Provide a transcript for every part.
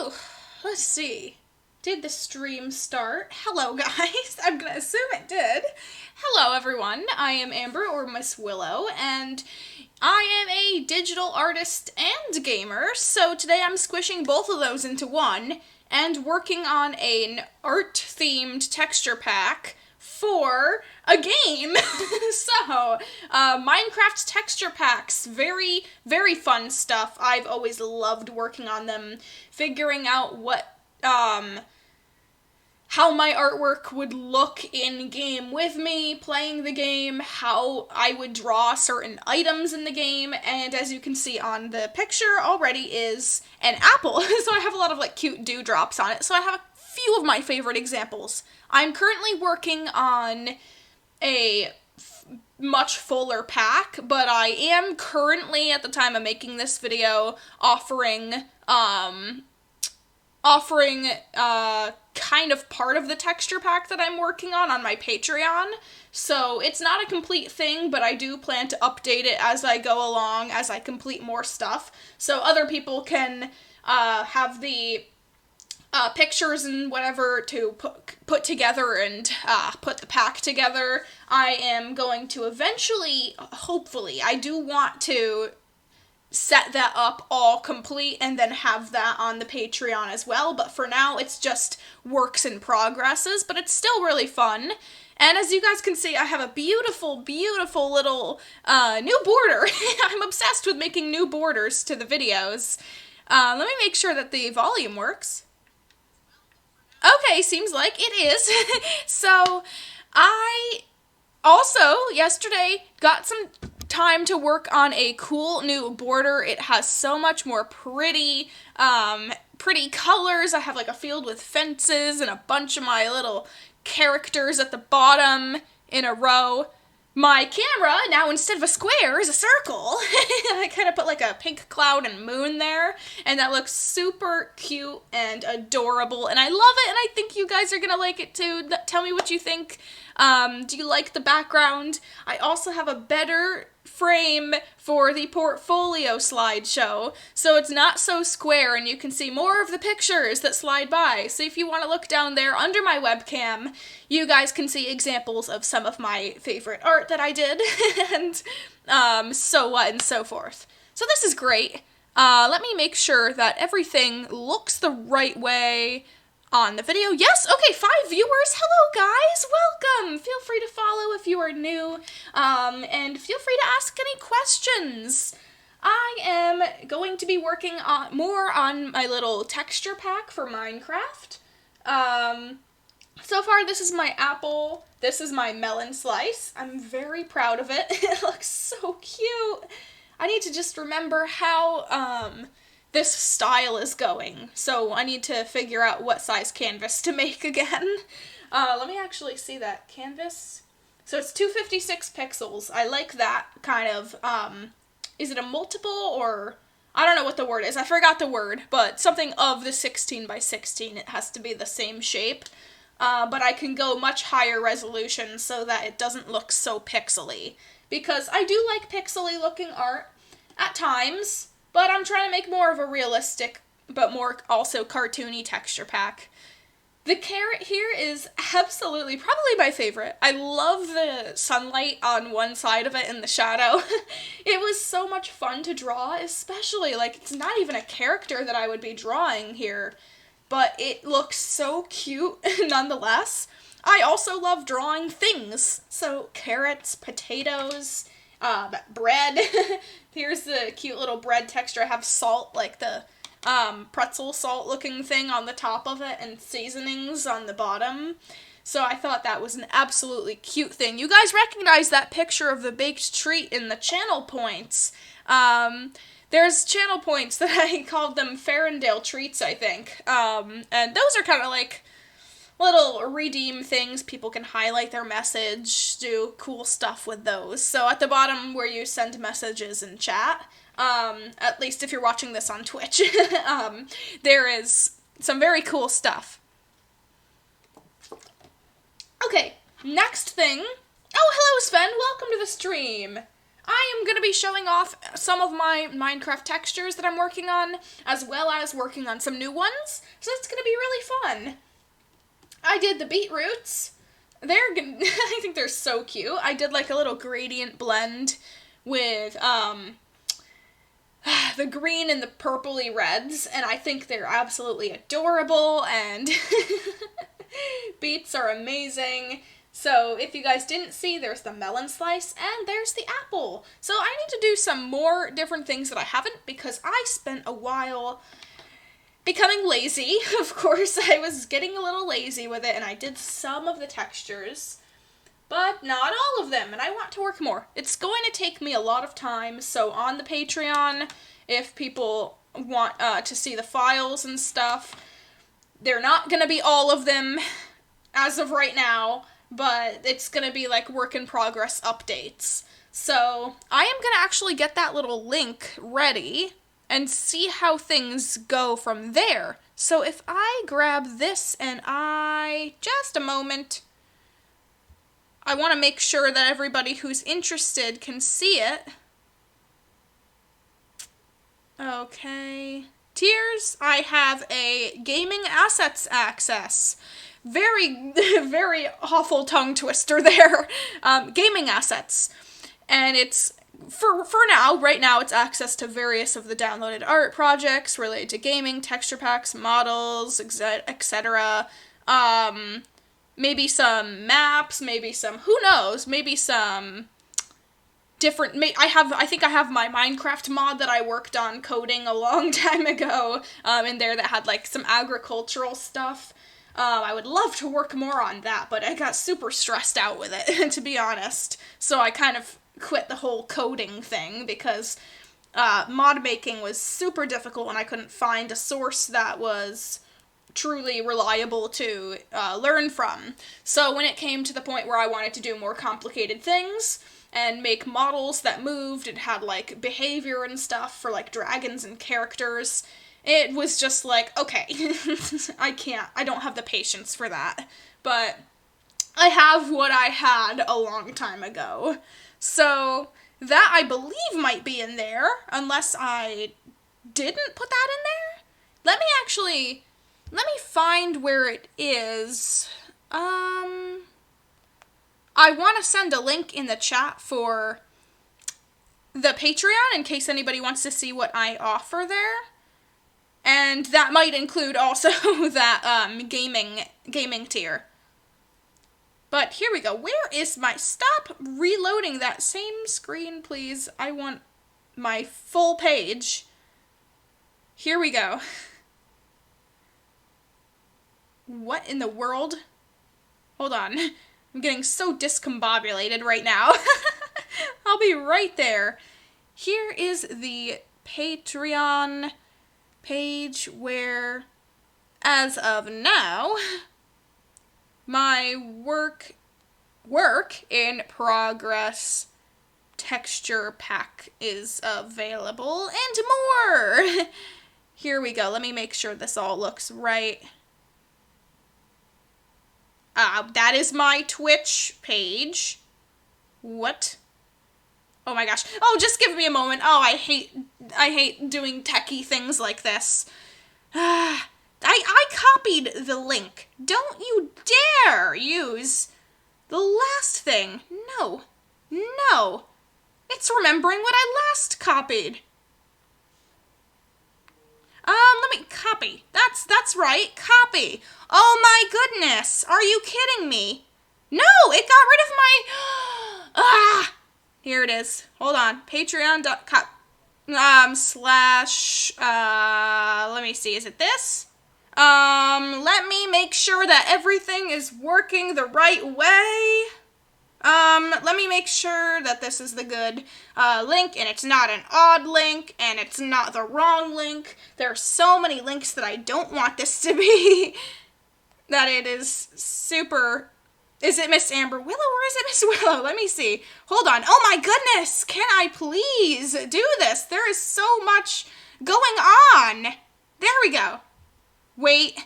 So, let's see. Did the stream start? Hello, guys. I'm gonna assume it did. Hello, everyone. I am Amber, or Miss Willow, and I am a digital artist and gamer, so today I'm squishing both of those into one and working on an art-themed texture pack for a game. So, Minecraft texture packs, very, very fun stuff. I've always loved working on them, figuring out what, how my artwork would look in-game with me, playing the game, how I would draw certain items in the game, and as you can see on the picture already is an apple, so I have a lot of, like, cute dewdrops on it, so I have a few of my favorite examples. I'm currently working on a much fuller pack, but I am currently, at the time of making this video, offering kind of part of the texture pack that I'm working on my Patreon. So it's not a complete thing, but I do plan to update it as I go along, as I complete more stuff. So other people can have the pictures and whatever to put together and put the pack together. I am going to eventually, hopefully, I do want to set that up all complete and then have that on the Patreon as well, but for now it's just works in progresses, but it's still really fun. And as you guys can see, I have a beautiful, beautiful little new border. I'm obsessed with making new borders to the videos. Let me make sure that the volume works. Okay, seems like it is. So, I also, yesterday, got some time to work on a cool new border. It has so much more pretty colors. I have like a field with fences and a bunch of my little characters at the bottom in a row. My camera, now instead of a square, is a circle. I kind of put like a pink cloud and moon there, and that looks super cute and adorable, and I love it, and I think you guys are gonna like it too. Tell me what you think. Do you like the background? I also have a better frame for the portfolio slideshow, so it's not so square and you can see more of the pictures that slide by. So if you want to look down there under my webcam, you guys can see examples of some of my favorite art that I did, and so on and so forth. So this is great. Let me make sure that everything looks the right way on the video. Yes, okay, 5 viewers. Hello, guys. Welcome. Feel free to follow if you are new, and feel free to ask any questions. I am going to be working on more on my little texture pack for Minecraft. So far, this is my apple. This is my melon slice. I'm very proud of it. It looks so cute. I need to just remember how, this style is going, so I need to figure out what size canvas to make again. Let me actually see that canvas. So it's 256 pixels. I like that kind of, is it a multiple, or, I don't know what the word is, I forgot the word, but something of the 16 by 16, it has to be the same shape, but I can go much higher resolution so that it doesn't look so pixely, because I do like pixely looking art at times, but I'm trying to make more of a realistic, but more also cartoony texture pack. The carrot here is absolutely, probably my favorite. I love the sunlight on one side of it and the shadow. It was so much fun to draw, especially, like, it's not even a character that I would be drawing here, but it looks so cute nonetheless. I also love drawing things, so carrots, potatoes, bread. Here's the cute little bread texture. I have salt, like the pretzel salt looking thing on the top of it, and seasonings on the bottom. So I thought that was an absolutely cute thing. You guys recognize that picture of the baked treat in the channel points. There's channel points that I called them Farendale treats, I think. And those are kind of like little redeem things. People can highlight their message, do cool stuff with those. So at the bottom where you send messages in chat, at least if you're watching this on Twitch, there is some very cool stuff. Okay, next thing. Oh, hello Sven, welcome to the stream. I am going to be showing off some of my Minecraft textures that I'm working on, as well as working on some new ones, so it's going to be really fun. I did the beetroots. I think they're so cute. I did like a little gradient blend with the green and the purpley reds, and I think they're absolutely adorable, and beets are amazing. So if you guys didn't see, there's the melon slice, and there's the apple. So I need to do some more different things that I haven't, because I spent a while becoming lazy. Of course, I was getting a little lazy with it, and I did some of the textures, but not all of them, and I want to work more. It's going to take me a lot of time, so on the Patreon, if people want to see the files and stuff, they're not going to be all of them as of right now, but it's going to be like work in progress updates. So I am going to actually get that little link ready and see how things go from there. So if I grab this and just a moment, I want to make sure that everybody who's interested can see it. Okay. Tiers, I have a gaming assets access. Very, very awful tongue twister there. Gaming assets. And it's, for now, right now, it's access to various of the downloaded art projects related to gaming, texture packs, models, etc. Maybe some maps, maybe some, who knows, maybe some different, I think I have my Minecraft mod that I worked on coding a long time ago, in there that had, like, some agricultural stuff. I would love to work more on that, but I got super stressed out with it, to be honest. So I kind of quit the whole coding thing because mod making was super difficult and I couldn't find a source that was truly reliable to learn from. So when it came to the point where I wanted to do more complicated things and make models that moved and had like behavior and stuff for like dragons and characters, it was just like, okay, I don't have the patience for that. But I have what I had a long time ago. So that, I believe, might be in there, unless I didn't put that in there. Let me find where it is. I want to send a link in the chat for the Patreon in case anybody wants to see what I offer there. And that might include also that gaming tier. But here we go. Where is my... Stop reloading that same screen, please. I want my full page. Here we go. What in the world? Hold on. I'm getting so discombobulated right now. I'll be right there. Here is the Patreon page where, as of now, my work in progress texture pack is available, and more! Here we go. Let me make sure this all looks right. That is my Twitch page. What? Oh my gosh. Oh, just give me a moment. Oh, I hate doing techie things like this. I copied the link. Don't you dare use the last thing. No. No. It's remembering what I last copied. Let me copy. That's right. Copy. Oh my goodness. Are you kidding me? No, it got rid of my... Here it is. Hold on. Patreon.com / let me see. Is it this? Let me make sure that everything is working the right way. Let me make sure that this is the good link, and it's not an odd link, and it's not the wrong link. There are so many links that I don't want this to be, that it is super... Is it Miss Amber Willow or is it Miss Willow? Let me see. Hold on. Oh my goodness! Can I please do this? There is so much going on. There we go. Wait.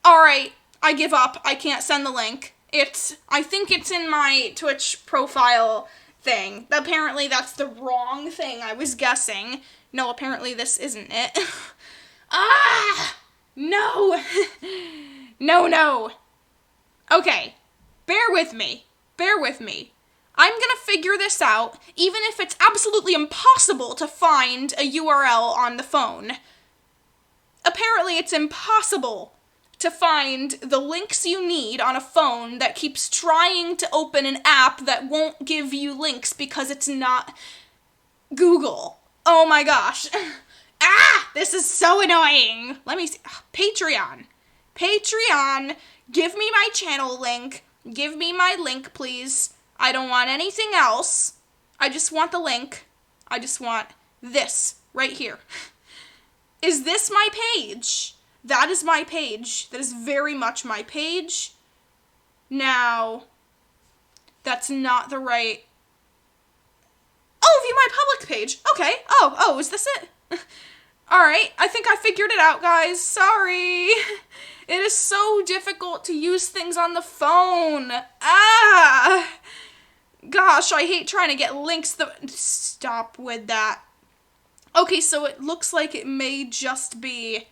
Alright. I give up. I can't send the link. I think it's in my Twitch profile thing. Apparently that's the wrong thing I was guessing. No, apparently this isn't it. Ah! No! No. Okay. Bear with me. I'm gonna figure this out, even if it's absolutely impossible to find a URL on the phone. Apparently it's impossible to find the links you need on a phone that keeps trying to open an app that won't give you links because it's not Google. Oh my gosh. Ah! This is so annoying. Let me see. Patreon. Give me my channel link. Give me my link, please. I don't want anything else. I just want the link. I just want this right here. Is this my page? That is my page. That is very much my page. Now, that's not the right... Oh, view my public page. Okay. Oh, is this it? Alright, I think I figured it out, guys. Sorry. It is so difficult to use things on the phone. Ah! Gosh, I hate trying to get links. Stop with that. Okay, so it looks like it may just be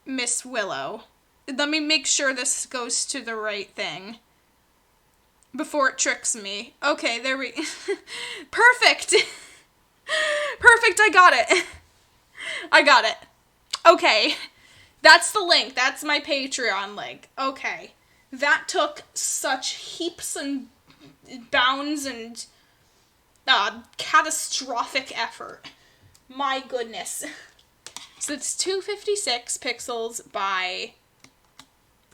Miss Willow. Let me make sure this goes to the right thing before it tricks me. Okay, there we... Perfect! Perfect, I got it. Okay, that's the link. That's my Patreon link. Okay, that took such heaps and bounds and catastrophic effort. My goodness. So it's 256 pixels by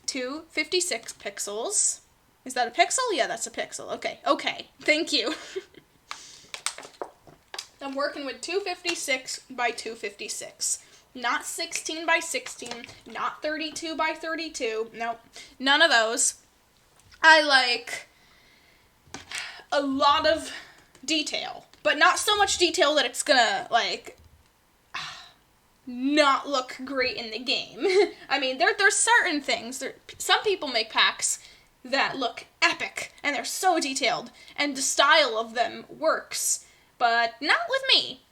256 pixels. Is that a pixel? Yeah, that's a pixel. Okay. Thank you. I'm working with 256 by 256. Not 16 by 16. Not 32 by 32. Nope. None of those. I like a lot of detail. But not so much detail that it's gonna, like, not look great in the game. I mean, there's certain things. Some people make packs that look epic. And they're so detailed. And the style of them works. But not with me.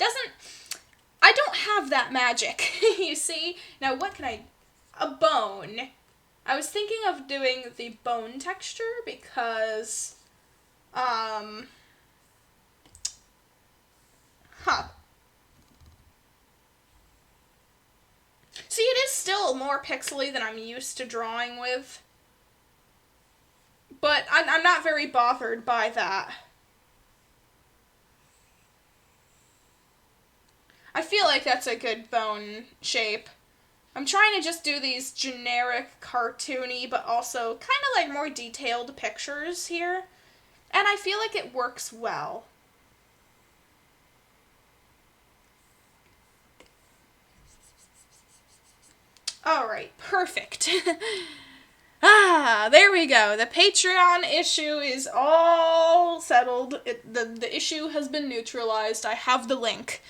I don't have that magic, you see? Now, what can a bone. I was thinking of doing the bone texture because, See, it is still more pixely than I'm used to drawing with. But I'm not very bothered by that. I feel like that's a good bone shape. I'm trying to just do these generic, cartoony, but also kind of like more detailed pictures here. And I feel like it works well. Alright, perfect. There we go. The Patreon issue is all settled. The issue has been neutralized. I have the link.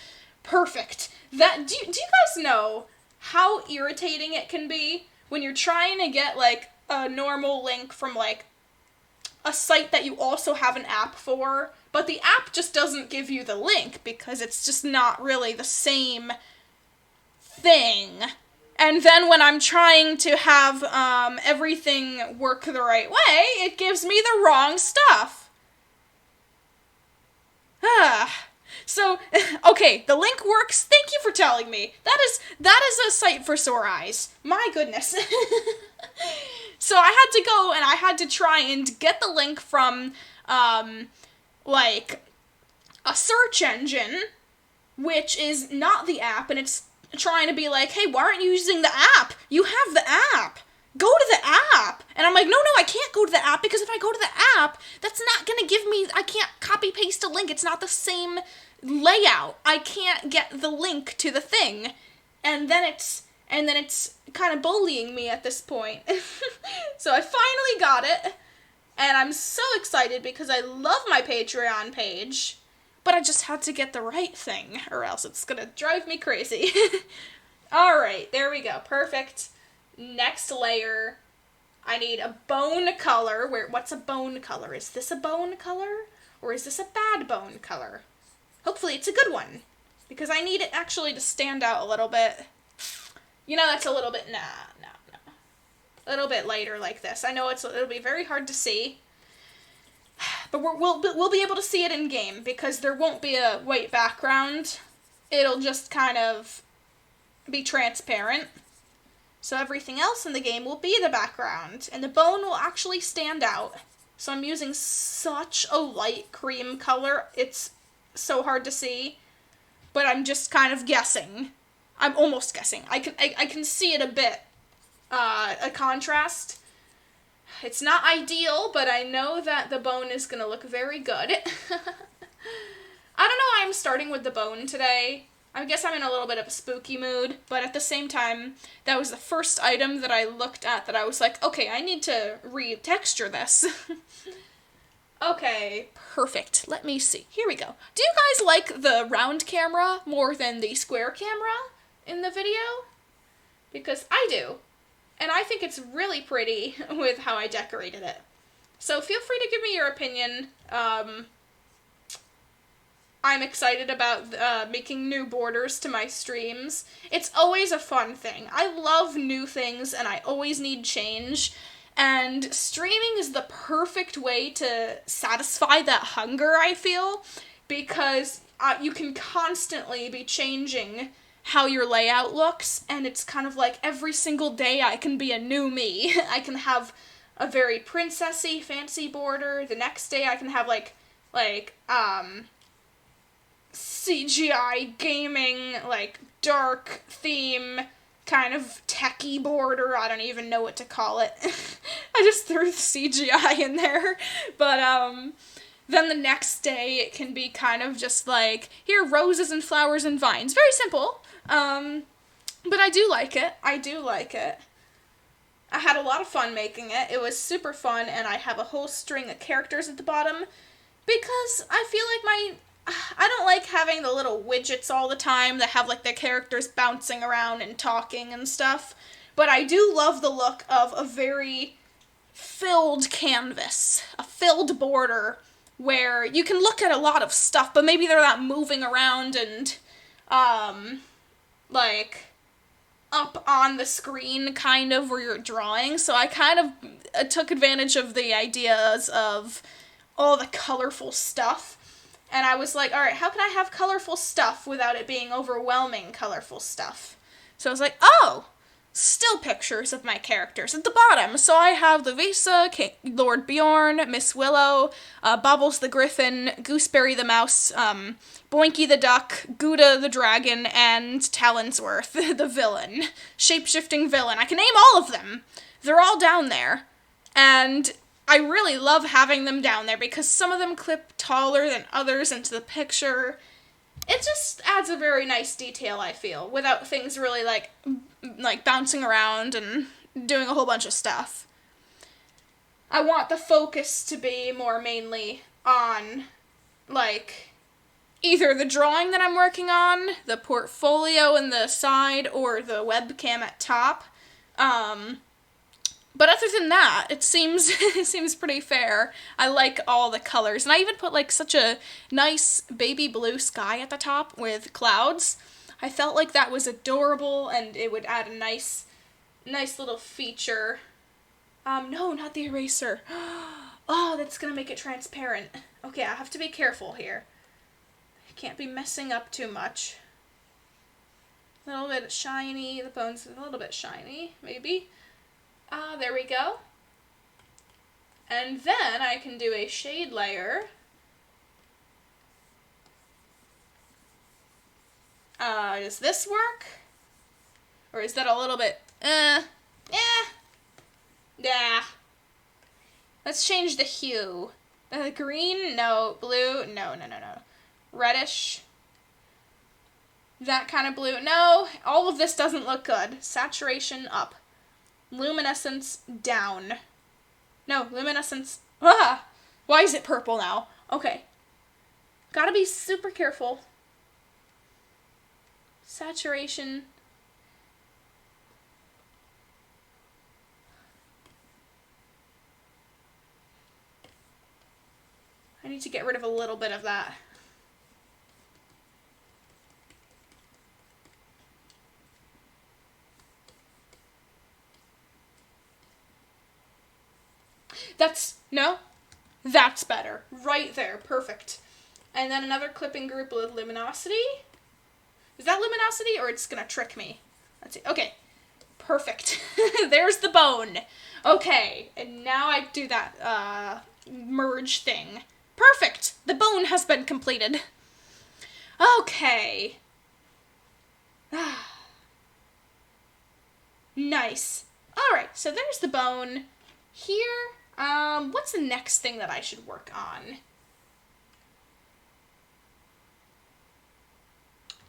Perfect. Do you guys know how irritating it can be when you're trying to get, like, a normal link from, like, a site that you also have an app for, but the app just doesn't give you the link because it's just not really the same thing. And then when I'm trying to have everything work the right way, it gives me the wrong stuff. So, okay, the link works. Thank you for telling me. That is a sight for sore eyes. My goodness. So I had to go and I had to try and get the link from, like, a search engine, which is not the app, and it's trying to be like, hey, why aren't you using the app? You have the app. Go to the app. And I'm like, no, I can't go to the app because if I go to the app, that's not going to give me, I can't copy paste a link. It's not the same layout. I can't get the link to the thing. And then it's kind of bullying me at this point. So I finally got it. And I'm so excited because I love my Patreon page. But I just had to get the right thing, or else it's gonna drive me crazy. Alright, there we go. Perfect. Next layer. I need a bone color. What's a bone color? Is this a bone color? Or is this a bad bone color? Hopefully it's a good one, because I need it actually to stand out a little bit. You know, that's a little bit, no. A little bit lighter like this. I know it'll be very hard to see, but we'll be able to see it in game, because there won't be a white background. It'll just kind of be transparent. So everything else in the game will be the background, and the bone will actually stand out. So I'm using such a light cream color, it's so hard to see, but I'm just kind of guessing. I'm almost guessing. I can see it a bit, a contrast. It's not ideal, but I know that the bone is gonna look very good. I don't know why I'm starting with the bone today. I guess I'm in a little bit of a spooky mood, but at the same time, that was the first item that I looked at that I was like, okay, I need to retexture this. Okay, perfect. Let me see. Here we go. Do you guys like the round camera more than the square camera in the video? Because I do. And I think it's really pretty with how I decorated it. So feel free to give me your opinion. I'm excited about making new borders to my streams. It's always a fun thing. I love new things, and I always need change. And streaming is the perfect way to satisfy that hunger, I feel, because you can constantly be changing how your layout looks, and it's kind of like every single day I can be a new me. I can have a very princessy, fancy border. The next day I can have like CGI gaming, like dark theme, kind of techie border. I don't even know what to call it. I just threw the CGI in there. But then the next day it can be kind of just like, here, roses and flowers and vines. Very simple. But I do like it. I had a lot of fun making it. It was super fun, and I have a whole string of characters at the bottom, because I feel like I don't like having the little widgets all the time that have, like, the characters bouncing around and talking and stuff. But I do love the look of a very filled canvas, a filled border, where you can look at a lot of stuff, but maybe they're not moving around and, like, up on the screen, kind of, where you're drawing. So I kind of took advantage of the ideas of all the colorful stuff. And I was like, alright, how can I have colorful stuff without it being overwhelming colorful stuff? So I was like, oh, still pictures of my characters at the bottom. So I have the Visa, Lord Bjorn, Miss Willow, Bobbles the Griffin, Gooseberry the Mouse, Boinky the Duck, Gouda the Dragon, and Talonsworth the villain. Shape-shifting villain. I can name all of them. They're all down there. And I really love having them down there, because some of them clip taller than others into the picture. It just adds a very nice detail, I feel, without things really, like bouncing around and doing a whole bunch of stuff. I want the focus to be more mainly on, like, either the drawing that I'm working on, the portfolio in the side, or the webcam at top. But other than that, it seems pretty fair. I like all the colors. And I even put, like, such a nice baby blue sky at the top with clouds. I felt like that was adorable, and it would add a nice little feature. No, not the eraser. Oh, that's gonna make it transparent. Okay, I have to be careful here. I can't be messing up too much. A little bit shiny. The bone's a little bit shiny, maybe. There we go. And then I can do a shade layer. Does this work? Or is that a little bit, Yeah. Let's change the hue. Green? No. Blue? No. Reddish? That kind of blue? No. All of this doesn't look good. Saturation up. Luminescence down. No, luminescence. Ah! Why is it purple now? Okay. Gotta be super careful. Saturation. I need to get rid of a little bit of that. That's better. Right there, perfect. And then another clipping group with luminosity. Is that luminosity, or it's gonna trick me? Let's see. Okay, perfect. There's the bone. Okay, and now I do that merge thing. Perfect. The bone has been completed. Okay. Nice. All right, so there's the bone. Here, what's the next thing that I should work on?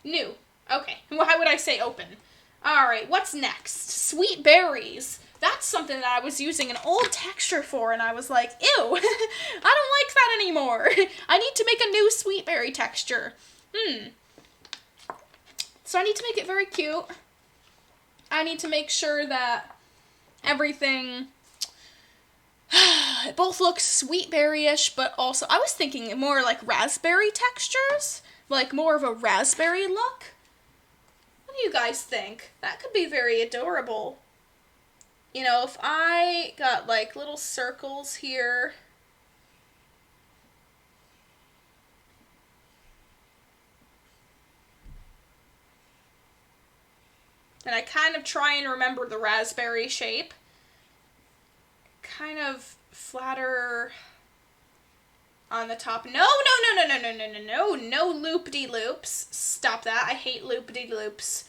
New. Okay. Why would I say open? Alright, what's next? Sweet berries. That's something that I was using an old texture for, and I was like, ew, I don't like that anymore. I need to make a new sweet berry texture. So I need to make it very cute. I need to make sure that everything it both looks sweet berry-ish, but also, I was thinking more like raspberry textures, like more of a raspberry look. What do you guys think? That could be very adorable. You know, if I got like little circles here. And I kind of try and remember the raspberry shape. Kind of flatter on the top. No loop-de-loops. Stop that. I hate loop-de-loops.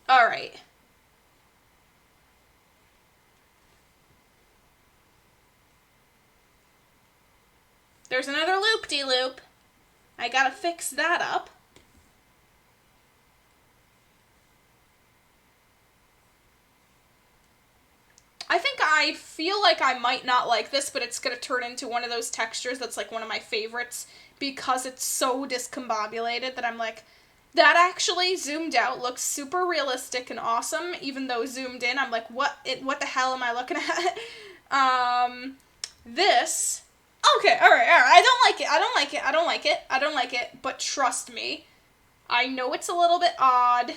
Alright. There's another loop-de-loop. I gotta fix that up. I feel like I might not like this, but it's going to turn into one of those textures that's like one of my favorites because it's so discombobulated that I'm like, that actually zoomed out looks super realistic and awesome, even though zoomed in I'm like, what the hell am I looking at? This, okay, alright, I don't like it, but trust me, I know it's a little bit odd.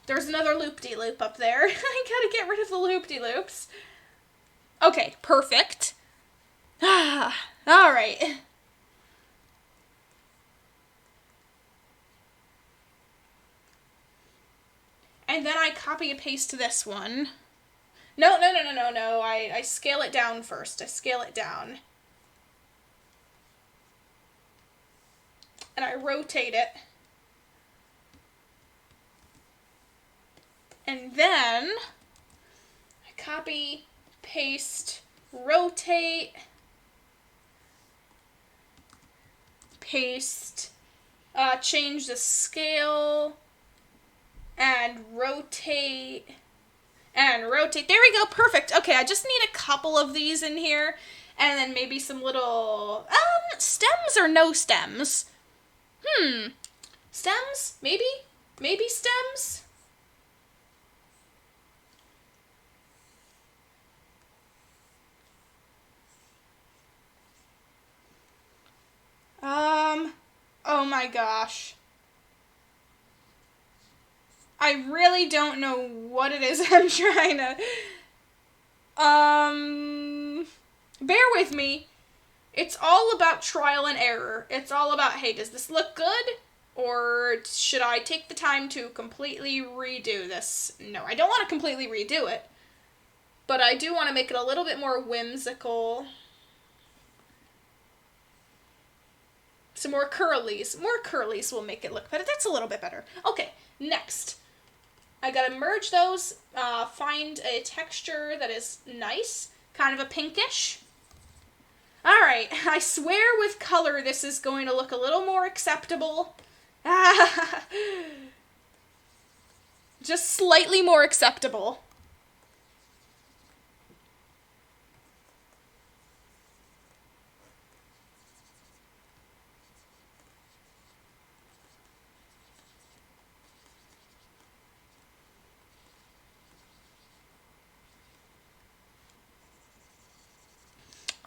There's another loop-de-loop up there. I gotta get rid of the loop-de-loops. Okay, perfect. Alright. And then I copy and paste this one. No. I scale it down first. And I rotate it. And then I copy, paste, rotate, paste, change the scale, and rotate, and rotate. There we go, perfect. Okay, I just need a couple of these in here, and then maybe some little, stems or no stems? Stems? Maybe? Maybe stems? Oh my gosh. I really don't know what it is I'm trying to... Bear with me. It's all about trial and error. It's all about, hey, does this look good? Or should I take the time to completely redo this? No, I don't want to completely redo it. But I do want to make it a little bit more whimsical. Some more curlies. More curlies will make it look better. That's a little bit better. Okay, next. I gotta merge those, find a texture that is nice, kind of a pinkish. Alright, I swear with color this is going to look a little more acceptable. Just slightly more acceptable.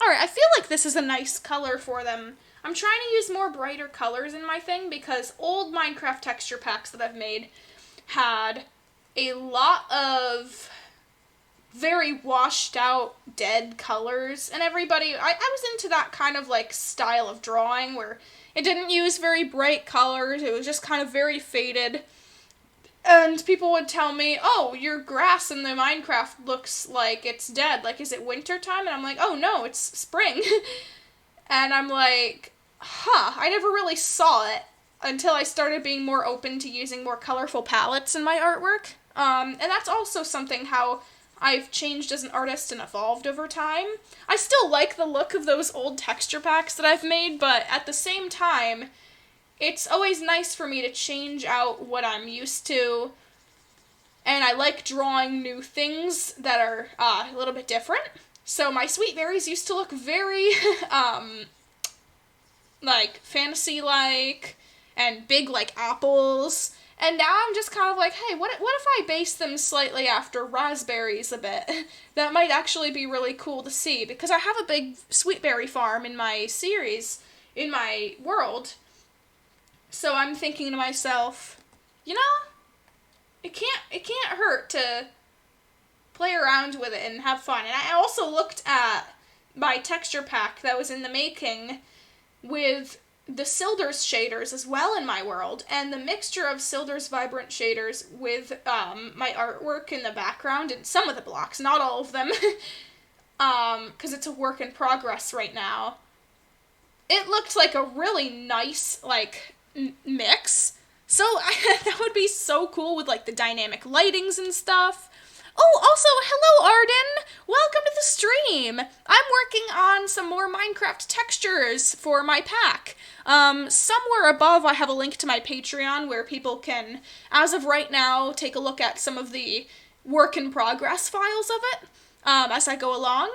Alright, I feel like this is a nice color for them. I'm trying to use more brighter colors in my thing because old Minecraft texture packs that I've made had a lot of very washed out dead colors, and I was into that kind of like style of drawing where it didn't use very bright colors, it was just kind of very faded. And people would tell me, oh, your grass in the Minecraft looks like it's dead. Like, is it winter time? And I'm like, oh, no, it's spring. And I'm like, I never really saw it until I started being more open to using more colorful palettes in my artwork. And that's also something how I've changed as an artist and evolved over time. I still like the look of those old texture packs that I've made, but at the same time, it's always nice for me to change out what I'm used to, and I like drawing new things that are a little bit different. So my sweet berries used to look very, like, fantasy-like, and big like apples, and now I'm just kind of like, hey, what if I base them slightly after raspberries a bit? That might actually be really cool to see, because I have a big sweet berry farm in my series, in my world. So I'm thinking to myself, you know, it can't hurt to play around with it and have fun. And I also looked at my texture pack that was in the making with the Silder's shaders as well in my world, and the mixture of Silder's vibrant shaders with my artwork in the background and some of the blocks, not all of them, because it's a work in progress right now. It looked like a really nice, like, mix. So that would be so cool with like the dynamic lightings and stuff. Oh, also, hello Arden! Welcome to the stream! I'm working on some more Minecraft textures for my pack. Somewhere above I have a link to my Patreon where people can, as of right now, take a look at some of the work in progress files of it, as I go along.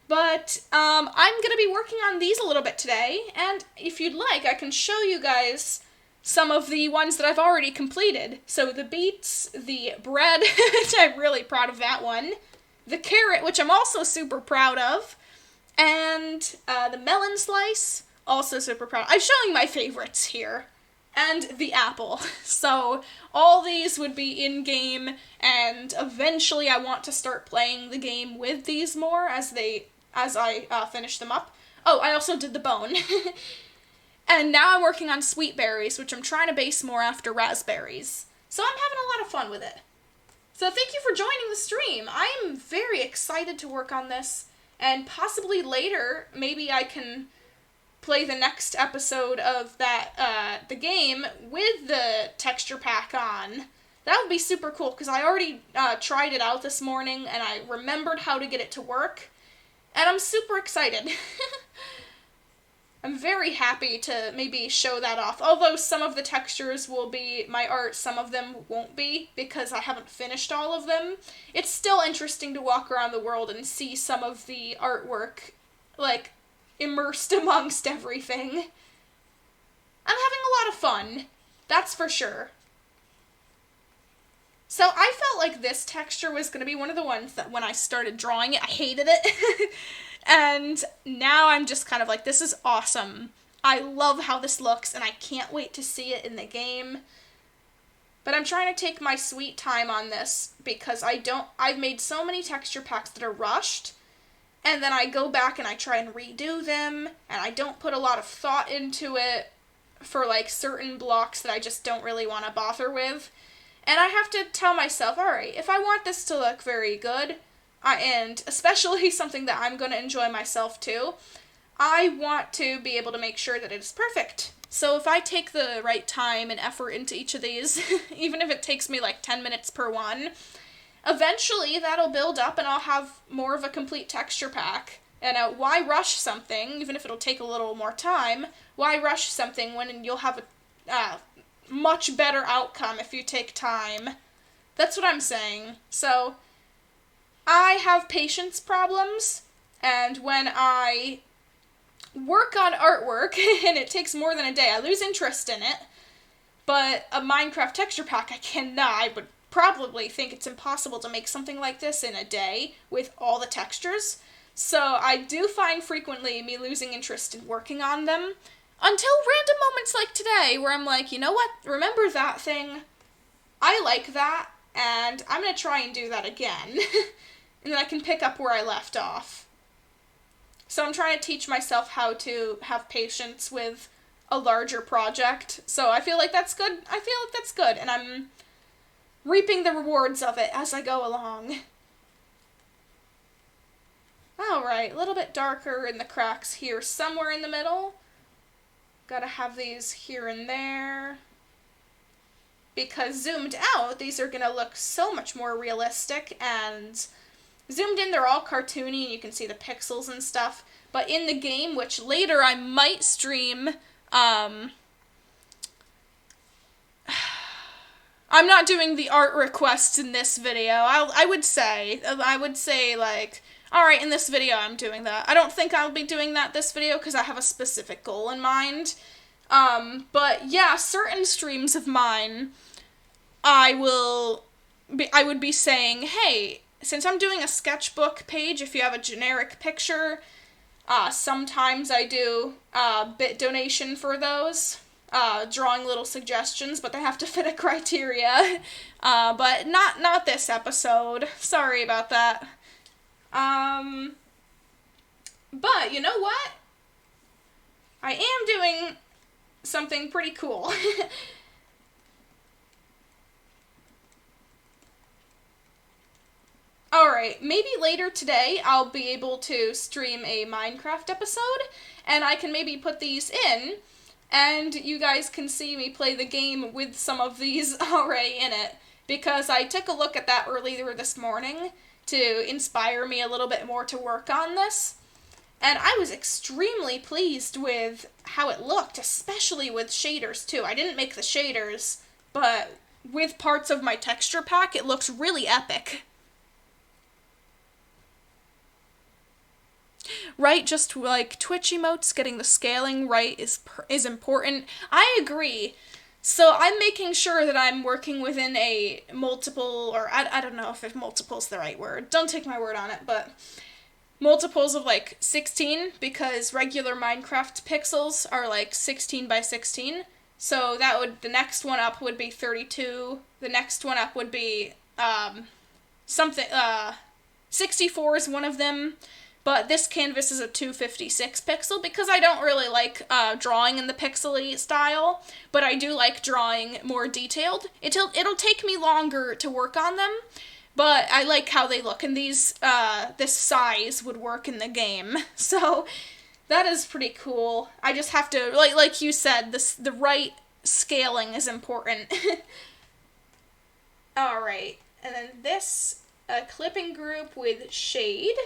But, I'm gonna be working on these a little bit today, and if you'd like, I can show you guys some of the ones that I've already completed. So the beets, the bread, which I'm really proud of that one, the carrot, which I'm also super proud of, and, the melon slice, also super proud. I'm showing my favorites here. And the apple. So all these would be in-game, and eventually I want to start playing the game with these more as I finish them up. Oh, I also did the bone. And now I'm working on sweet berries, which I'm trying to base more after raspberries. So I'm having a lot of fun with it. So thank you for joining the stream. I am very excited to work on this, and possibly later, maybe I can play the next episode of that, the game with the texture pack on. That would be super cool, because I already tried it out this morning, and I remembered how to get it to work, and I'm super excited. I'm very happy to maybe show that off, although some of the textures will be my art, some of them won't be, because I haven't finished all of them. It's still interesting to walk around the world and see some of the artwork, like, immersed amongst everything. I'm having a lot of fun, that's for sure. So I felt like this texture was going to be one of the ones that when I started drawing it, I hated it. And now I'm just kind of like, this is awesome. I love how this looks, and I can't wait to see it in the game. But I'm trying to take my sweet time on this, because I've made so many texture packs that are rushed, and then I go back and I try and redo them, and I don't put a lot of thought into it for, like, certain blocks that I just don't really want to bother with. And I have to tell myself, alright, if I want this to look very good, and especially something that I'm going to enjoy myself too, I want to be able to make sure that it is perfect. So if I take the right time and effort into each of these, even if it takes me like 10 minutes per one, eventually that'll build up and I'll have more of a complete texture pack. And why rush something, even if it'll take a little more time, why rush something when you'll have a much better outcome if you take time? That's what I'm saying. So I have patience problems, and when I work on artwork and it takes more than a day, I lose interest in it. But a Minecraft texture pack, I would probably think it's impossible to make something like this in a day with all the textures. So I do find frequently me losing interest in working on them until random moments like today where I'm like, you know what? Remember that thing? I like that, and I'm going to try and do that again. And then I can pick up where I left off. So I'm trying to teach myself how to have patience with a larger project. So I feel like that's good. And I'm reaping the rewards of it as I go along. Alright, a little bit darker in the cracks here, somewhere in the middle. Gotta have these here and there. Because zoomed out, these are gonna look so much more realistic, and zoomed in, they're all cartoony, and you can see the pixels and stuff. But in the game, which later I might stream, I'm not doing the art requests in this video. I would say, like, alright, in this video I'm doing that. I don't think I'll be doing that this video, because I have a specific goal in mind. But yeah, certain streams of mine, I would be saying, hey, since I'm doing a sketchbook page, if you have a generic picture, sometimes I do bit donation for those, drawing little suggestions, but they have to fit a criteria, but not this episode. Sorry about that. But you know what? I am doing something pretty cool. Alright, maybe later today I'll be able to stream a Minecraft episode, and I can maybe put these in, and you guys can see me play the game with some of these already in it, because I took a look at that earlier this morning to inspire me a little bit more to work on this, and I was extremely pleased with how it looked, especially with shaders too. I didn't make the shaders, but with parts of my texture pack, it looks really epic. Right, just like Twitch emotes, getting the scaling right is important. I agree. So I'm making sure that I'm working within a multiple, or I don't know if multiple's the right word. Don't take my word on it, but multiples of like 16, because regular Minecraft pixels are like 16 by 16. So the next one up would be 32. The next one up would be 64 is one of them. But this canvas is a 256 pixel, because I don't really like drawing in the pixely style, but I do like drawing more detailed. It'll take me longer to work on them, but I like how they look, and this size would work in the game. So that is pretty cool. I just have to, like you said, the right scaling is important. Alright, and then this clipping group with shade.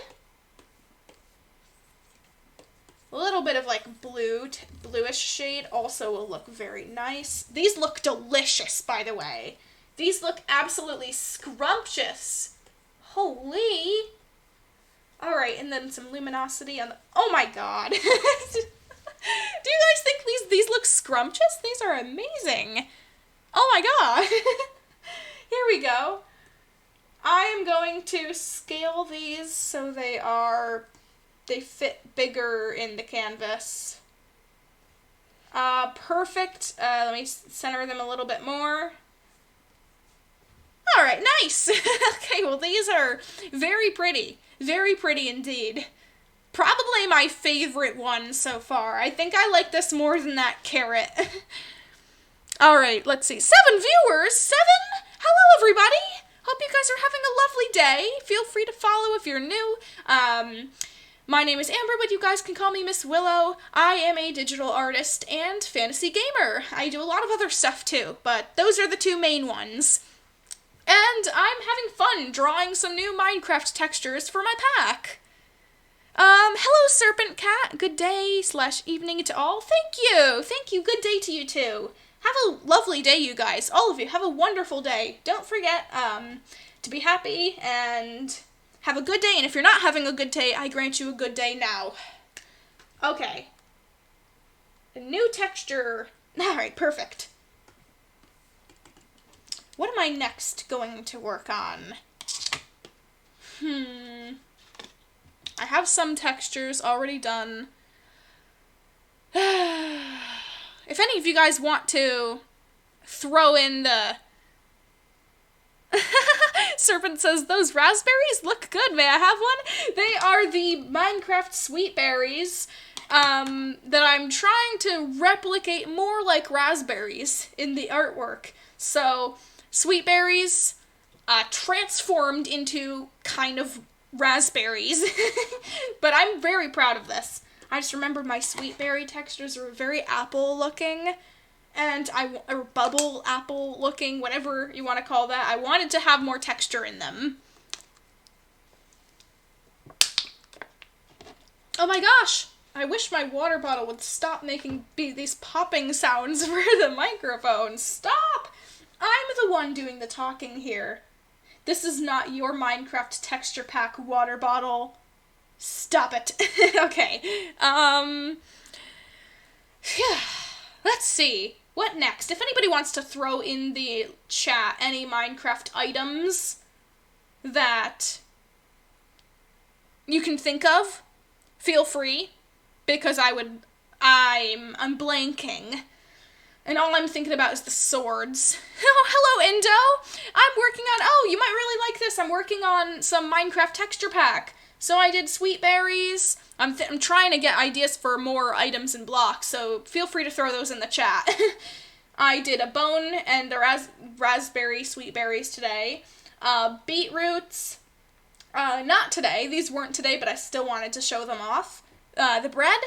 A little bit of like bluish shade also will look very nice. These look delicious, by the way. These look absolutely scrumptious. Holy. Alright, and then some luminosity on the... Oh my god. Do you guys think these look scrumptious? These are amazing. Oh my god. Here we go. I am going to scale these so they fit bigger in the canvas. Perfect. Let me center them a little bit more. Alright, nice! Okay, well these are very pretty. Very pretty indeed. Probably my favorite one so far. I think I like this more than that carrot. Alright, let's see. 7 viewers! 7? Hello, everybody! Hope you guys are having a lovely day. Feel free to follow if you're new. My name is Amber, but you guys can call me Miss Willow. I am a digital artist and fantasy gamer. I do a lot of other stuff too, but those are the two main ones. And I'm having fun drawing some new Minecraft textures for my pack. Hello, Serpent Cat. Good day / evening to all. Thank you. Thank you. Good day to you too. Have a lovely day, you guys. All of you, have a wonderful day. Don't forget, to be happy and have a good day. And if you're not having a good day, I grant you a good day now. Okay. A new texture. Alright, perfect. What am I next going to work on? I I have some textures already done. If any of you guys want to throw in the... Serpent says, those raspberries look good. May I have one? They are the Minecraft sweet berries that I'm trying to replicate more like raspberries in the artwork. So, sweet berries transformed into kind of raspberries. But I'm very proud of this. I just remember my sweet berry textures are very apple looking. And or bubble apple looking, whatever you want to call that. I wanted to have more texture in them. Oh my gosh! I wish my water bottle would stop making these popping sounds for the microphone. Stop! I'm the one doing the talking here. This is not your Minecraft texture pack water bottle. Stop it. Okay. Let's see. What next? If anybody wants to throw in the chat any Minecraft items that you can think of, feel free, because I'm blanking. And all I'm thinking about is the swords. Oh, hello, Indo! I'm working on, you might really like this. I'm working on some Minecraft texture pack. So I did sweet berries. I'm trying to get ideas for more items and blocks, so feel free to throw those in the chat. I did a bone and the raspberry sweet berries today. Beetroots. Not today. These weren't today, but I still wanted to show them off. The bread,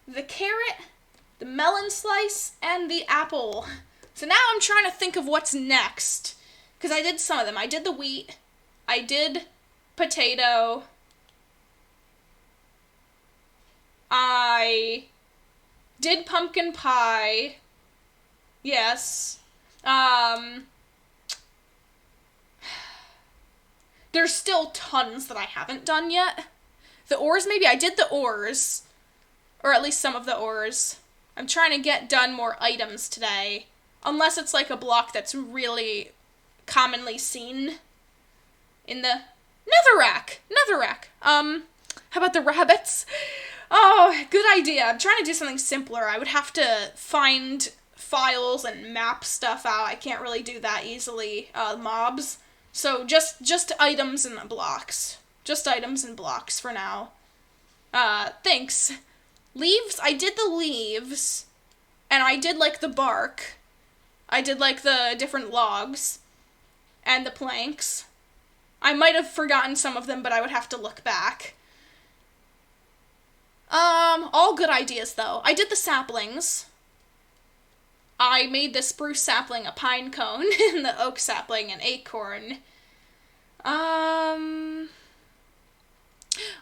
the carrot, the melon slice, and the apple. So now I'm trying to think of what's next. Because I did some of them. I did the wheat. I did potato. I did pumpkin pie. Yes. There's still tons that I haven't done yet. The ores, maybe. I did the ores. Or at least some of the ores. I'm trying to get done more items today. Unless it's like a block that's really commonly seen in the netherrack. How about the rabbits? Oh, good idea. I'm trying to do something simpler. I would have to find files and map stuff out. I can't really do that easily. Mobs. So just items and blocks. Just items and blocks for now. Thanks. Leaves, I did the leaves. And I did like the bark. I did like the different logs. And the planks. I might have forgotten some of them, but I would have to look back. All good ideas, though. I did the saplings. I made the spruce sapling a pine cone, and the oak sapling an acorn. All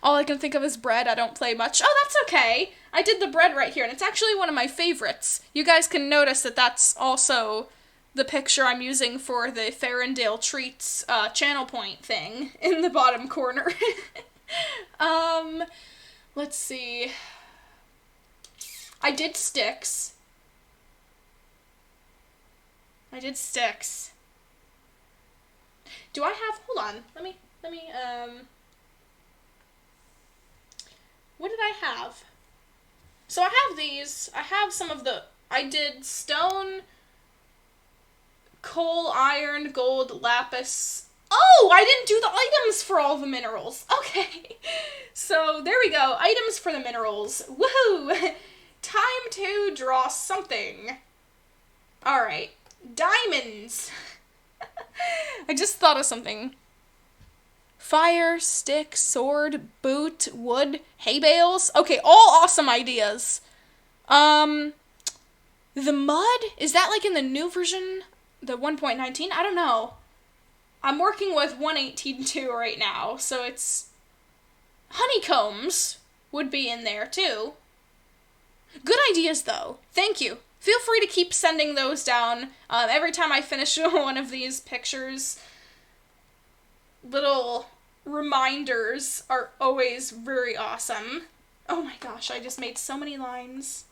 I can think of is bread. I don't play much. Oh, that's okay. I did the bread right here, and it's actually one of my favorites. You guys can notice that that's also the picture I'm using for the Ferndale Treats channel point thing in the bottom corner. Let's see. I did sticks. Do I have, hold on, let me, what did I have? So I have these, I have some of the, I did stone, coal, iron, gold, lapis. Oh, I didn't do the items for all the minerals. Okay. So there we go. Items for the minerals. Woohoo! Time to draw something. Alright. Diamonds. I just thought of something. Fire, stick, sword, boot, wood, hay bales. Okay, all awesome ideas. The mud? Is that like in the new version? The 1.19? I don't know. I'm working with 1.18.2 right now, so it's... Honeycombs would be in there, too. Good ideas, though. Thank you. Feel free to keep sending those down. Every time I finish one of these pictures, little reminders are always very awesome. Oh my gosh, I just made so many lines.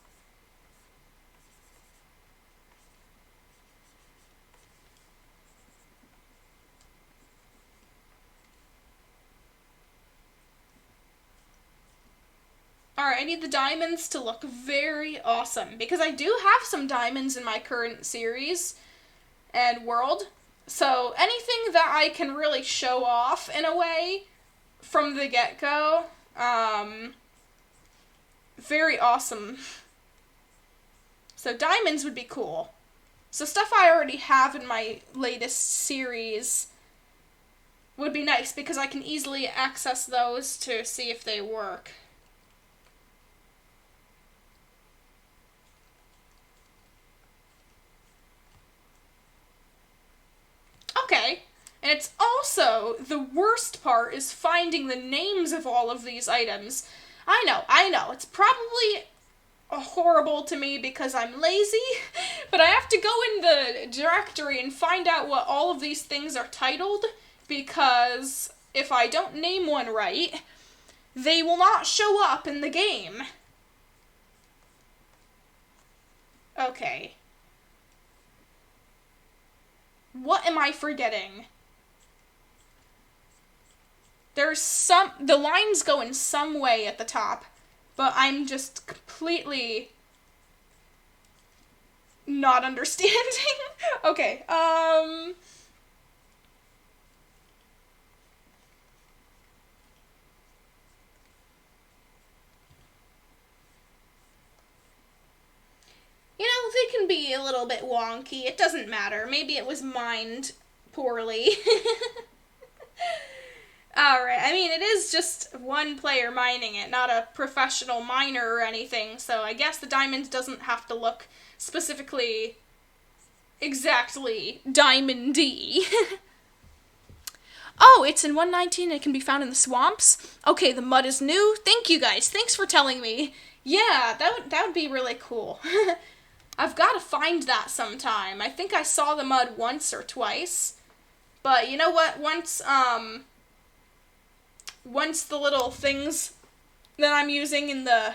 Alright, I need the diamonds to look very awesome, because I do have some diamonds in my current series and world, so anything that I can really show off in a way from the get-go, very awesome. So diamonds would be cool. So stuff I already have in my latest series would be nice, because I can easily access those to see if they work. Okay, and it's also, the worst part is finding the names of all of these items. I know, it's probably horrible to me because I'm lazy, but I have to go in the directory and find out what all of these things are titled, because if I don't name one right, they will not show up in the game. Okay. What am I forgetting? The lines go in some way at the top, but I'm just completely not understanding. Okay, you know, they can be a little bit wonky. It doesn't matter. Maybe it was mined poorly. Alright, I mean, it is just one player mining it, not a professional miner or anything, so I guess the diamonds doesn't have to look specifically exactly diamondy. Oh, it's in 119 and it can be found in the swamps? Okay, the mud is new. Thank you guys. Thanks for telling me. Yeah, that would be really cool. I've got to find that sometime. I think I saw the mud once or twice. But you know what? Once the little things that I'm using in the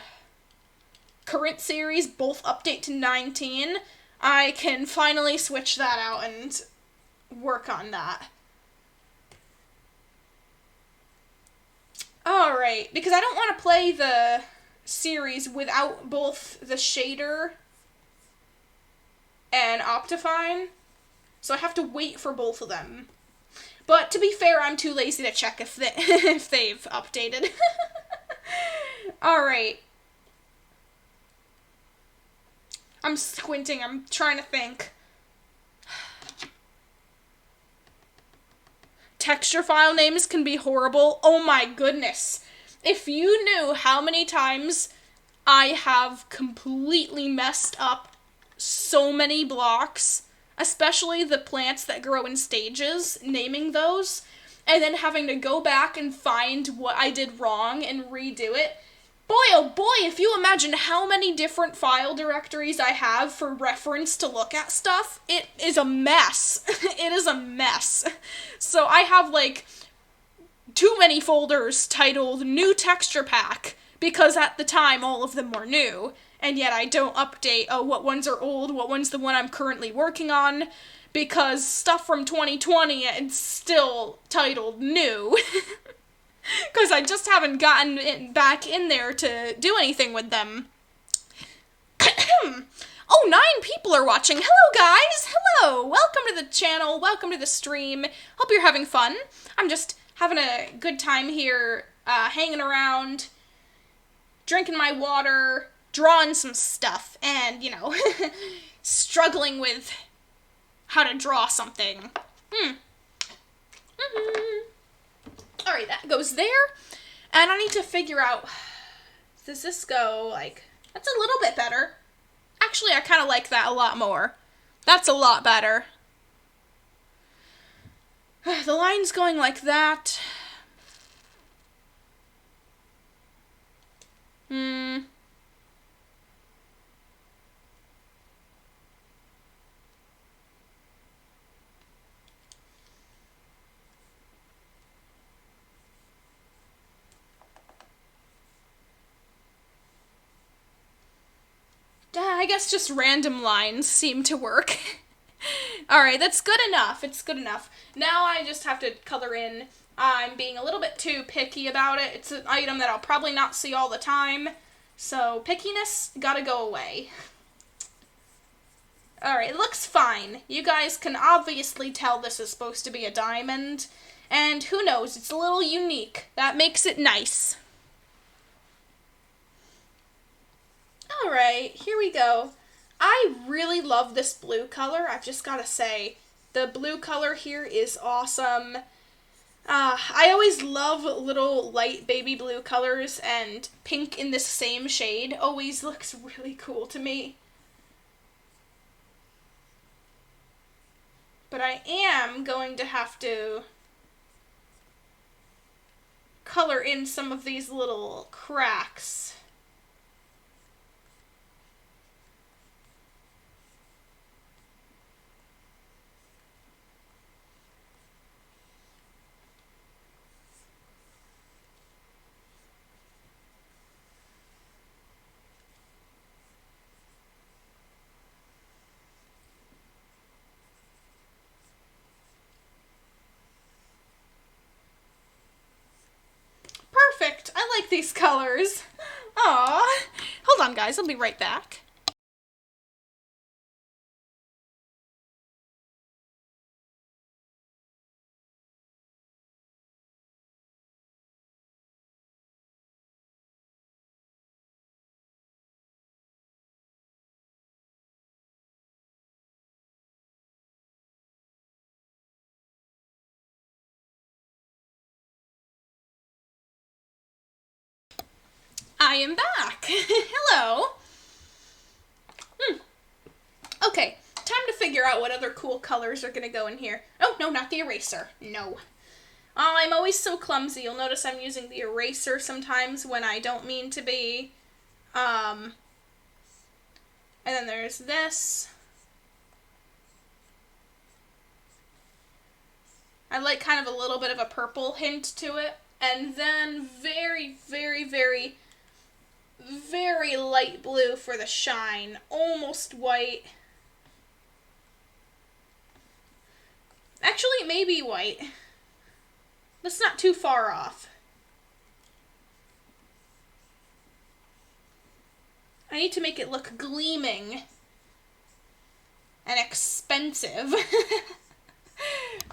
current series both update to 19, I can finally switch that out and work on that. Alright, because I don't want to play the series without both the shader and Optifine, so I have to wait for both of them. But to be fair, I'm too lazy to check if they've updated. Alright. I'm squinting, I'm trying to think. Texture file names can be horrible. Oh my goodness. If you knew how many times I have completely messed up so many blocks, especially the plants that grow in stages, naming those, and then having to go back and find what I did wrong and redo it. Boy, oh boy, if you imagine how many different file directories I have for reference to look at stuff, it is a mess. It is a mess. So I have, like, too many folders titled New Texture Pack, because at the time all of them were new. And yet I don't update, what ones are old, what one's the one I'm currently working on, because stuff from 2020 is still titled new. Because I just haven't gotten it back in there to do anything with them. Oh, 9 people are watching. Hello, guys. Hello. Welcome to the channel. Welcome to the stream. Hope you're having fun. I'm just having a good time here, hanging around, drinking my water, drawing some stuff, and, you know, struggling with how to draw something. Alright, that goes there, and I need to figure out, does this go, like, that's a little bit better. Actually, I kind of like that a lot more. That's a lot better. The line's going like that. I guess just random lines seem to work. Alright, that's good enough. It's good enough. Now I just have to color in. I'm being a little bit too picky about it. It's an item that I'll probably not see all the time. So pickiness gotta go away. Alright, it looks fine. You guys can obviously tell this is supposed to be a diamond. And who knows, it's a little unique. That makes it nice. Alright, here we go. I really love this blue color, I've just gotta say. The blue color here is awesome. I always love little light baby blue colors, and pink in this same shade always looks really cool to me. But I am going to have to color in some of these little cracks. Perfect. I like these colors. Aw. Hold on, guys. I'll be right back. I am back. Hello. Okay, time to figure out what other cool colors are gonna go in here. Oh, no, not the eraser. No. I'm always so clumsy. You'll notice I'm using the eraser sometimes when I don't mean to be. And then there's this. I like kind of a little bit of a purple hint to it. And then very, very, very, very light blue for the shine. Almost white. Actually, maybe white. That's not too far off. I need to make it look gleaming and expensive.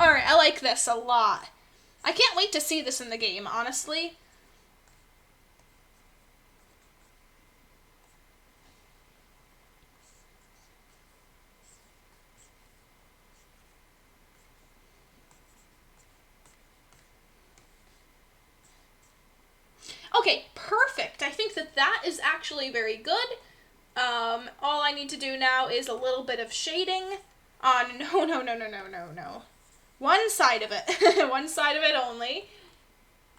Alright, I like this a lot. I can't wait to see this in the game, honestly. Okay, perfect. I think that is actually very good. All I need to do now is a little bit of shading on, no. One side of it. One side of it only.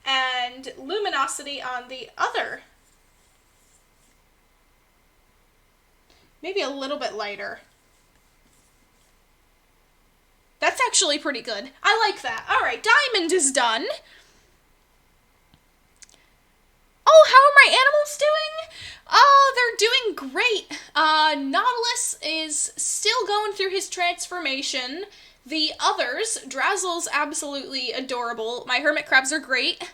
And luminosity on the other. Maybe a little bit lighter. That's actually pretty good. I like that. Alright, diamond is done. Oh, how are my animals doing? Oh, they're doing great. Nautilus is still going through his transformation. The others, Drazzle's absolutely adorable. My hermit crabs are great.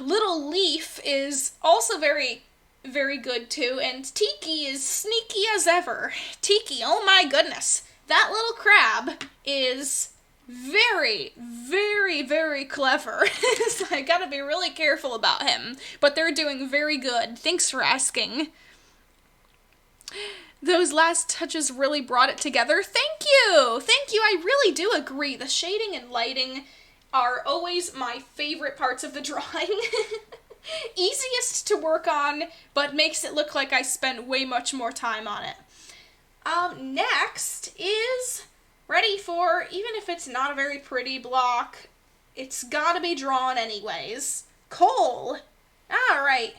Little Leaf is also very, very good too. And Tiki is sneaky as ever. Tiki, oh my goodness. That little crab is very, very, very clever. So I gotta be really careful about him. But they're doing very good. Thanks for asking. Those last touches really brought it together. Thank you! Thank you, I really do agree. The shading and lighting are always my favorite parts of the drawing. Easiest to work on, but makes it look like I spent way much more time on it. Next is ready for, even if it's not a very pretty block, it's gotta be drawn anyways. Coal. Alright.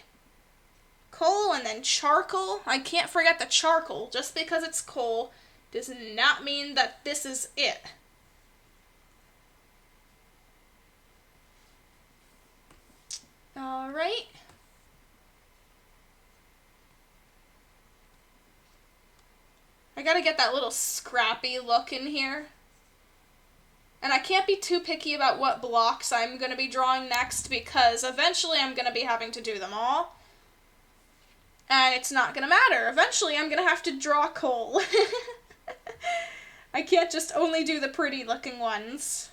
Coal and then charcoal. I can't forget the charcoal. Just because it's coal does not mean that this is it. Alright. I gotta get that little scrappy look in here. And I can't be too picky about what blocks I'm going to be drawing next, because eventually I'm going to be having to do them all. And it's not going to matter. Eventually I'm going to have to draw coal. I can't just only do the pretty looking ones.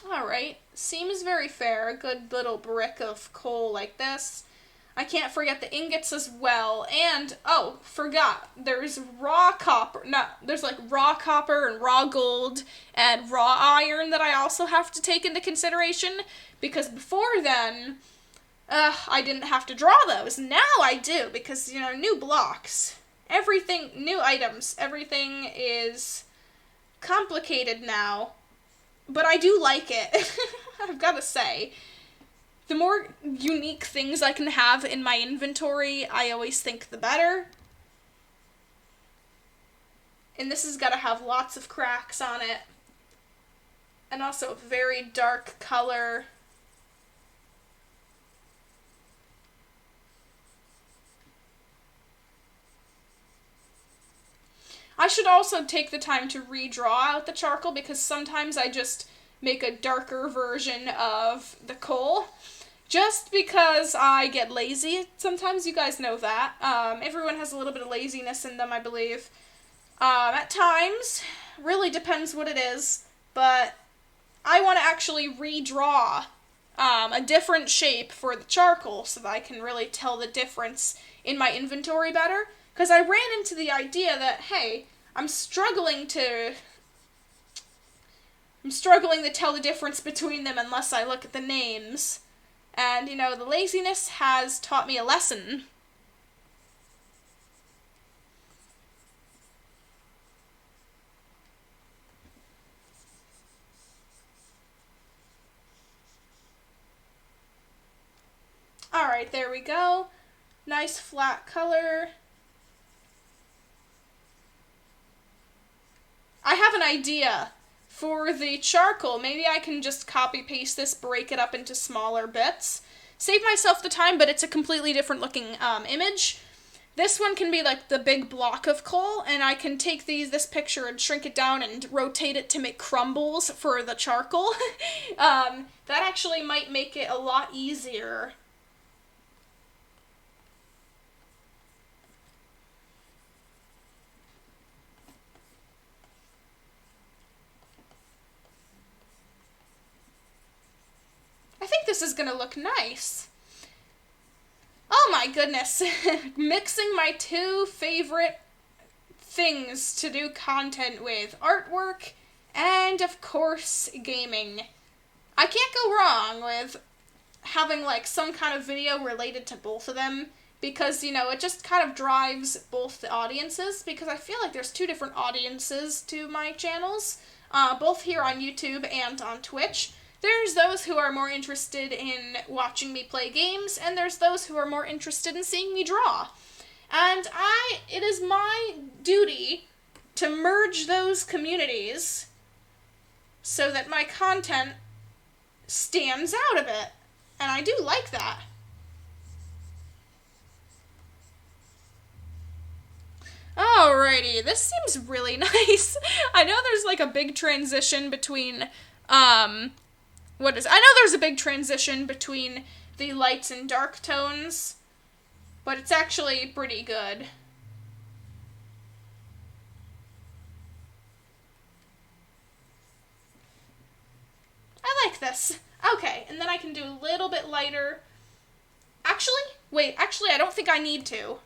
Alright, seems very fair. A good little brick of coal like this. I can't forget the ingots as well, and, oh, forgot, there's raw copper, no, there's like raw copper and raw gold and raw iron that I also have to take into consideration, because before then, I didn't have to draw those. Now I do, because, you know, new blocks, everything, new items, everything is complicated now, but I do like it, I've gotta say. The more unique things I can have in my inventory, I always think the better. And this has got to have lots of cracks on it. And also a very dark color. I should also take the time to redraw out the charcoal, because sometimes I just make a darker version of the coal. Just because I get lazy. Sometimes, you guys know that. Everyone has a little bit of laziness in them, I believe. At times, really depends what it is, but I want to actually redraw a different shape for the charcoal so that I can really tell the difference in my inventory better. Because I ran into the idea that, hey, I'm struggling to tell the difference between them unless I look at the names. And, you know, the laziness has taught me a lesson. Alright, there we go. Nice flat color. I have an idea. For the charcoal, maybe I can just copy-paste this, break it up into smaller bits. Save myself the time, but it's a completely different looking image. This one can be like the big block of coal, and I can take this picture and shrink it down and rotate it to make crumbles for the charcoal. That actually might make it a lot easier. I think this is gonna look nice. Oh my goodness. Mixing my two favorite things to do content with. Artwork and, of course, gaming. I can't go wrong with having, like, some kind of video related to both of them, because, you know, it just kind of drives both the audiences, because I feel like there's two different audiences to my channels, both here on YouTube and on Twitch. There's those who are more interested in watching me play games, and there's those who are more interested in seeing me draw. And it is my duty to merge those communities so that my content stands out a bit. And I do like that. Alrighty, this seems really nice. I know there's like a big transition between, I know there's a big transition between the lights and dark tones, but it's actually pretty good. I like this. Okay, and then I can do a little bit lighter. Actually, I don't think I need to.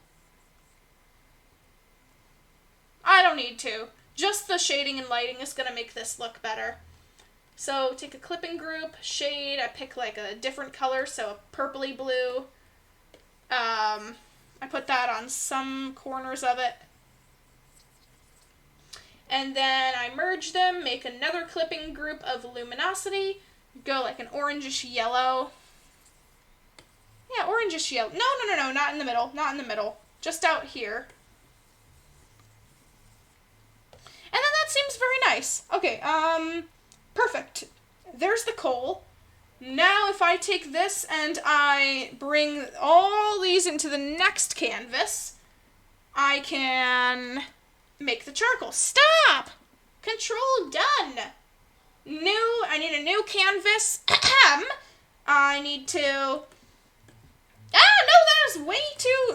I don't need to. Just the shading and lighting is going to make this look better. So take a clipping group, shade, I pick like a different color, so a purpley blue. I put that on some corners of it. And then I merge them, make another clipping group of luminosity, go like an orangish yellow. Yeah, orangish yellow. No, not in the middle, not in the middle. Just out here. And then that seems very nice. Okay, perfect. There's the coal. Now if I take this and I bring all these into the next canvas, I can make the charcoal. Stop! Control done. I need a new canvas. I need to... Ah, no,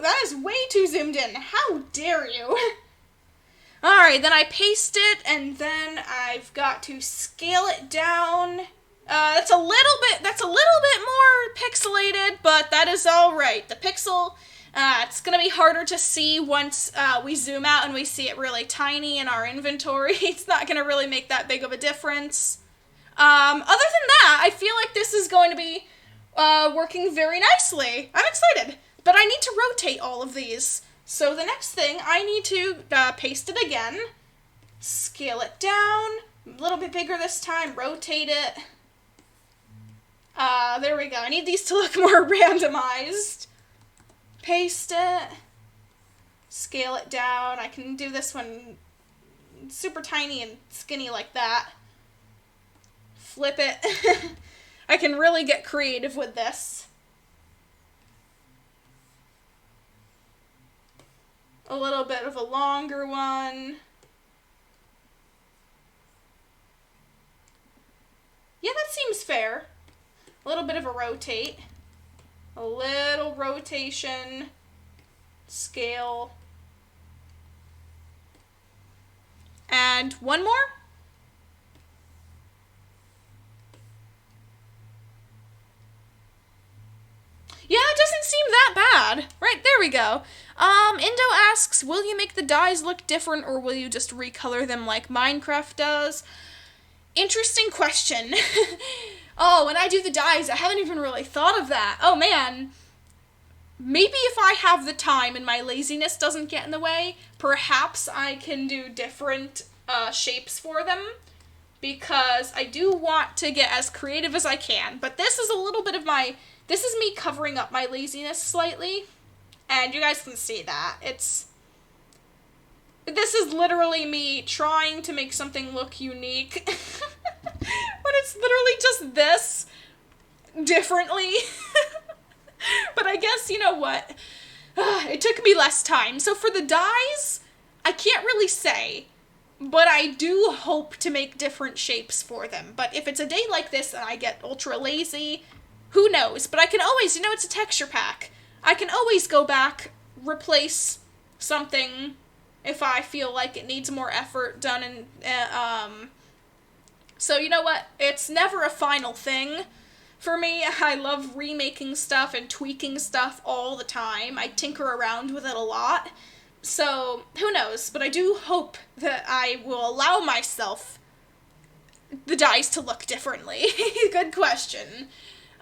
that is way too zoomed in. How dare you? Alright, then I paste it, and then I've got to scale it down. That's a little bit more pixelated, but that is alright. The pixel, it's gonna be harder to see once we zoom out and we see it really tiny in our inventory. It's not gonna really make that big of a difference. Other than that, I feel like this is going to be working very nicely. I'm excited, but I need to rotate all of these. So the next thing, I need to paste it again, scale it down, a little bit bigger this time, rotate it. There we go. I need these to look more randomized. Paste it, scale it down. I can do this one super tiny and skinny like that. Flip it. I can really get creative with this. A little bit of a longer one. Yeah, that seems fair. A little bit of a rotate. A little rotation. Scale. And one more. Yeah, it doesn't seem that bad. Right, there we go. Indo asks, will you make the dyes look different or will you just recolor them like Minecraft does? Interesting question. Oh, when I do the dyes, I haven't even really thought of that. Oh man. Maybe if I have the time and my laziness doesn't get in the way, perhaps I can do different shapes for them. Because I do want to get as creative as I can. But this is a little bit of this is me covering up my laziness slightly. And you guys can see that. This is literally me trying to make something look unique. But it's literally just this differently. But I guess, you know what? It took me less time. So for the dyes, I can't really say. But I do hope to make different shapes for them. But if it's a day like this and I get ultra lazy, who knows? But I can always, it's a texture pack. I can always go back, replace something if I feel like it needs more effort done. So you know what? It's never a final thing for me. I love remaking stuff and tweaking stuff all the time. I tinker around with it a lot. So, who knows? But I do hope that I will allow myself the dyes to look differently. Good question.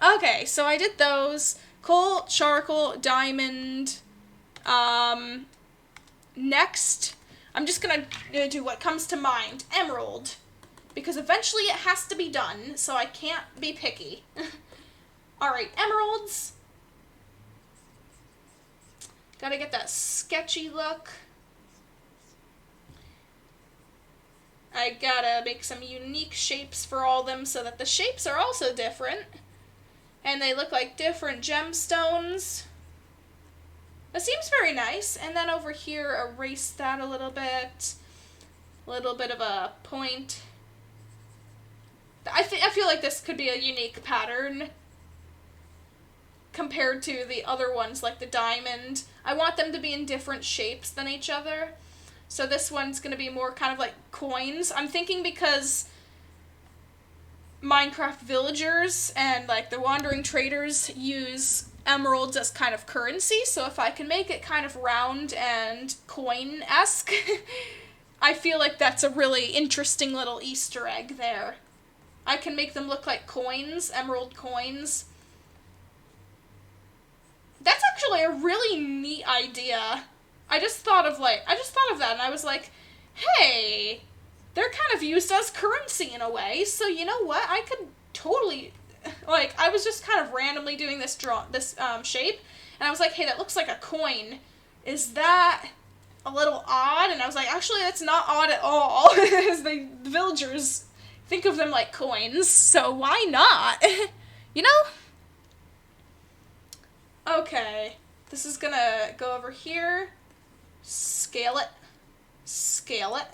Okay, so I did those. Coal, charcoal, diamond. Next, I'm just gonna do what comes to mind. Emerald. Because eventually it has to be done, so I can't be picky. Alright, emeralds. Gotta get that sketchy look. I gotta make some unique shapes for all of them so that the shapes are also different. And they look like different gemstones. That seems very nice. And then over here, erase that a little bit. A little bit of a point. I feel like this could be a unique pattern compared to the other ones, like the diamond. I want them to be in different shapes than each other. So this one's going to be more kind of like coins. I'm thinking because Minecraft villagers and like the wandering traders use emeralds as kind of currency, so if I can make it kind of round and coin-esque, I feel like that's a really interesting little Easter egg there. I can make them look like coins, emerald coins. That's actually a really neat idea. I just thought of that and I was like, hey, they're kind of used as currency in a way, so you know what? I could totally, like, I was just kind of randomly doing this shape, and I was like, hey, that looks like a coin. Is that a little odd? And I was like, actually, that's not odd at all, because the villagers think of them like coins, so why not? You know? Okay, this is gonna go over here. Scale it. Scale it.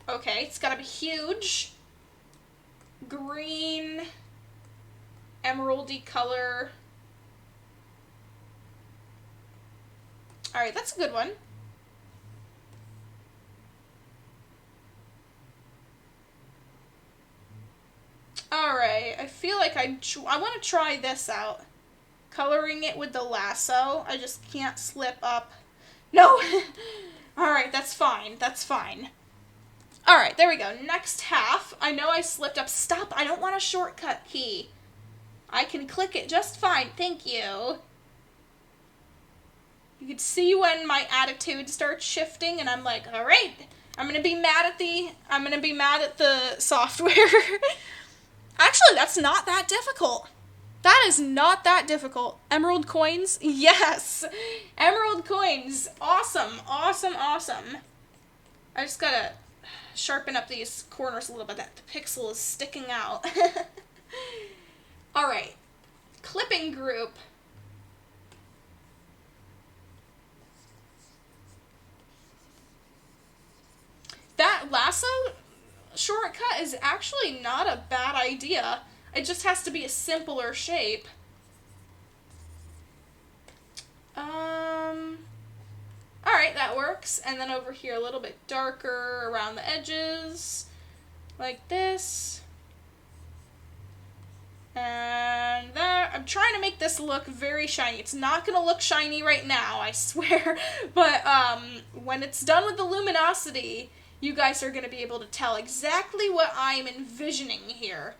Okay, it's gotta be huge. Green. Emeraldy color. Alright, that's a good one. Alright, I feel like I want to try this out. Coloring it with the lasso. I just can't slip up. No! Alright, that's fine. That's fine. Alright, there we go. Next half. I know I slipped up. Stop! I don't want a shortcut key. I can click it just fine. Thank you. You can see when my attitude starts shifting and I'm like, alright, I'm gonna be mad at the software. Actually, that's not that difficult. That is not that difficult. Emerald coins? Yes! Emerald coins. Awesome, awesome, awesome. I just gotta sharpen up these corners a little bit. That pixel is sticking out. Alright. Clipping group. That lasso shortcut is actually not a bad idea. It just has to be a simpler shape. Alright, that works. And then over here a little bit darker around the edges. Like this. And that. I'm trying to make this look very shiny. It's not going to look shiny right now, I swear. But when it's done with the luminosity, you guys are going to be able to tell exactly what I'm envisioning here.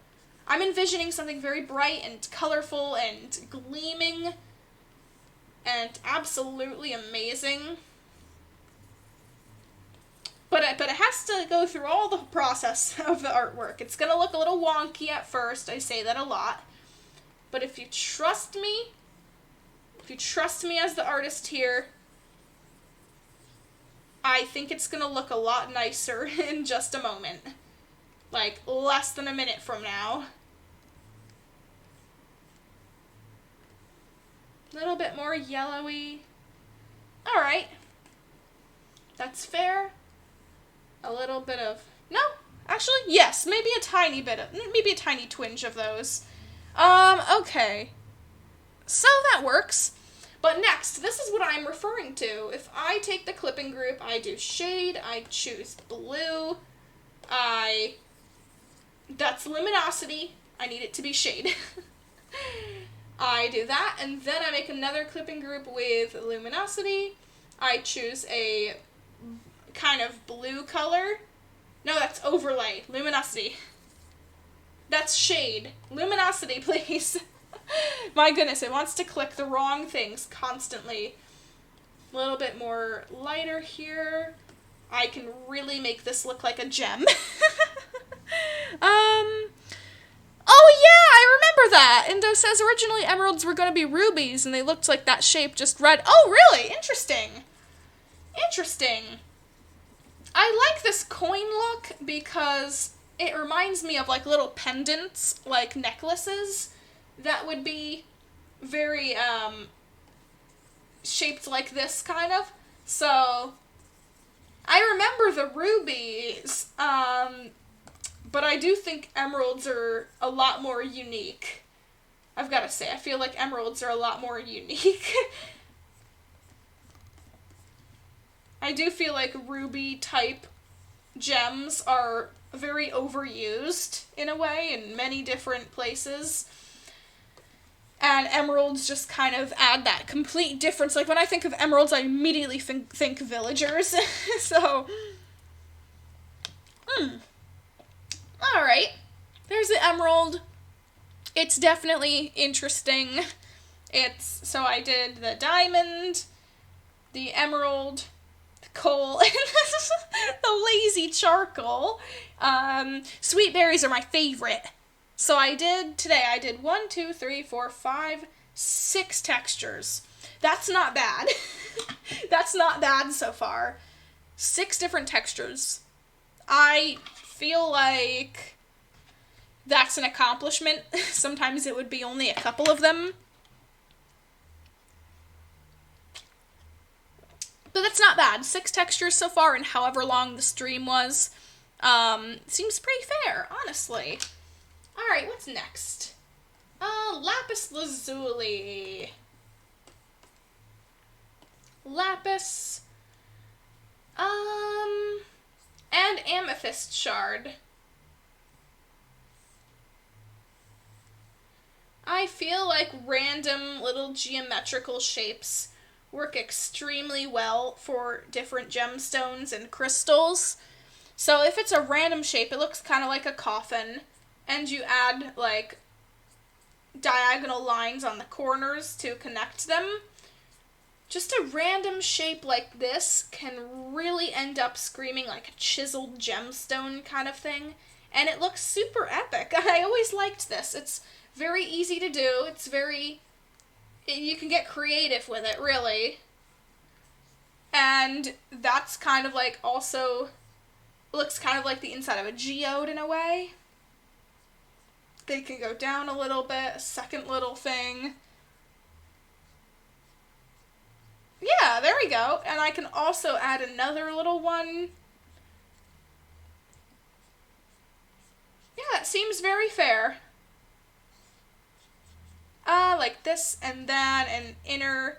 I'm envisioning something very bright and colorful and gleaming and absolutely amazing. But it has to go through all the process of the artwork. It's going to look a little wonky at first. I say that a lot. But if you trust me as the artist here, I think it's going to look a lot nicer in just a moment. Like, less than a minute from now. A little bit more yellowy. Alright. That's fair. A little bit of... No, actually, yes. Maybe a tiny twinge of those. Okay. So that works. But next, this is what I'm referring to. If I take the clipping group, I do shade, I choose blue, that's luminosity, I need it to be shade. I do that, and then I make another clipping group with luminosity. I choose a kind of blue color. No, that's overlay. Luminosity. That's shade. Luminosity, please. My goodness, it wants to click the wrong things constantly. A little bit more lighter here. I can really make this look like a gem. Oh yeah, I remember that. Indo says originally emeralds were going to be rubies and they looked like that shape, just red. Oh, really? Interesting. Interesting. I like this coin look because it reminds me of like little pendants, like necklaces that would be very shaped like this kind of. So I remember the rubies, but I do think emeralds are a lot more unique. I've got to say, I feel like emeralds are a lot more unique. I do feel like ruby-type gems are very overused, in a way, in many different places. And emeralds just kind of add that complete difference. Like, when I think of emeralds, I immediately think villagers. So, Alright. There's the emerald. It's definitely interesting. So I did the diamond, the emerald, coal, and the lazy charcoal. Sweet berries are my favorite. So I did 1, 2, 3, 4, 5, 6 textures. That's not bad. That's not bad so far. 6 different textures. I feel like that's an accomplishment. Sometimes it would be only a couple of them. So that's not bad. 6 textures so far, and however long the stream was. Seems pretty fair, honestly. Alright, what's next? Lapis Lazuli. Lapis. And Amethyst Shard. I feel like random little geometrical shapes work extremely well for different gemstones and crystals. So if it's a random shape, it looks kind of like a coffin, and you add, like, diagonal lines on the corners to connect them. Just a random shape like this can really end up screaming like a chiseled gemstone kind of thing, and it looks super epic. I always liked this. It's very easy to do. It's very... you can get creative with it, really. And that's kind of like also... looks kind of like the inside of a geode in a way. They can go down a little bit, a second little thing. Yeah, there we go. And I can also add another little one. Yeah, that seems very fair. Like this and that, and inner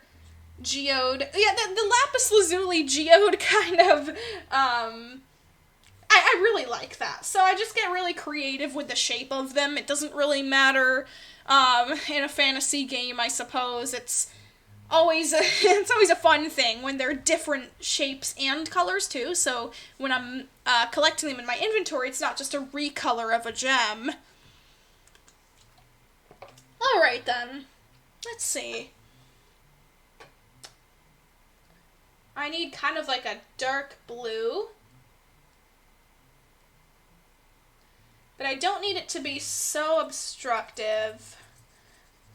geode. Yeah, the Lapis Lazuli geode kind of, I really like that. So I just get really creative with the shape of them. It doesn't really matter, in a fantasy game, I suppose. It's always a fun thing when they're different shapes and colors, too. So when I'm, collecting them in my inventory, it's not just a recolor of a gem. Alright then. Let's see. I need kind of like a dark blue. But I don't need it to be so obstructive.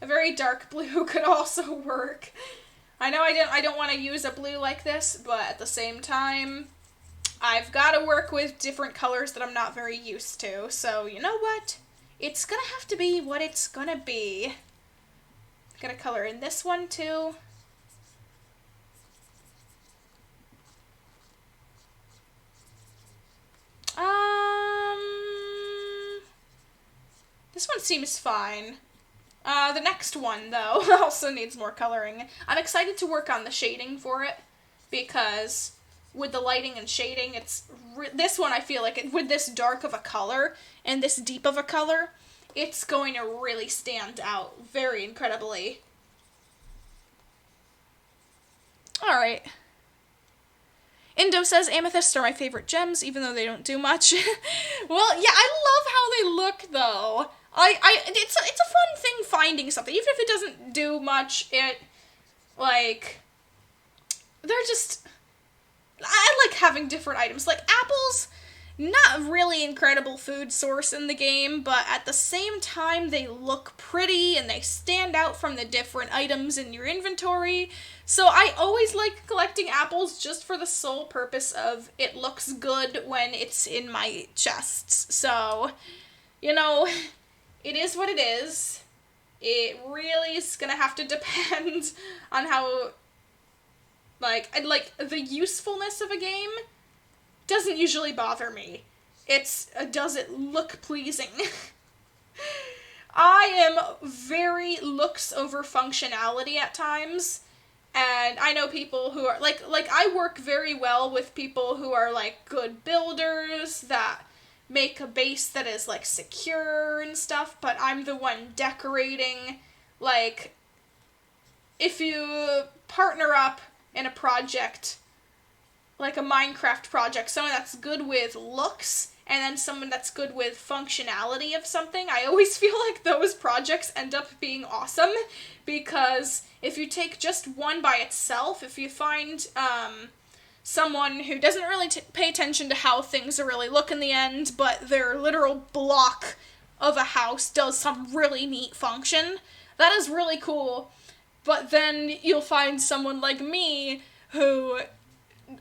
A very dark blue could also work. I know I don't want to use a blue like this, but at the same time, I've got to work with different colors that I'm not very used to. So, you know what? It's gonna have to be what it's gonna be. Gonna color in this one too. This one seems fine. The next one, though, also needs more coloring. I'm excited to work on the shading for it, because with the lighting and shading, this one I feel like, with this dark of a color and this deep of a color, it's going to really stand out very incredibly. Alright. Indo says, amethysts are my favorite gems, even though they don't do much. Well, yeah, I love how they look, though. It's a fun thing finding something. Even if it doesn't do much, they're just... I like having different items. Like, apples, not a really incredible food source in the game, but at the same time, they look pretty, and they stand out from the different items in your inventory. So I always like collecting apples just for the sole purpose of it looks good when it's in my chests. So, you know, it is what it is. It really is gonna have to depend on how, the usefulness of a game doesn't usually bother me. It's, does it look pleasing? I am very looks over functionality at times. And I know people who are, I work very well with people who are, good builders that make a base that is, secure and stuff, but I'm the one decorating. If you partner up in a project, like a Minecraft project, someone that's good with looks, and then someone that's good with functionality of something, I always feel like those projects end up being awesome, because if you take just one by itself, if you find someone who doesn't really pay attention to how things really look in the end, but their literal block of a house does some really neat function, that is really cool. But then you'll find someone like me who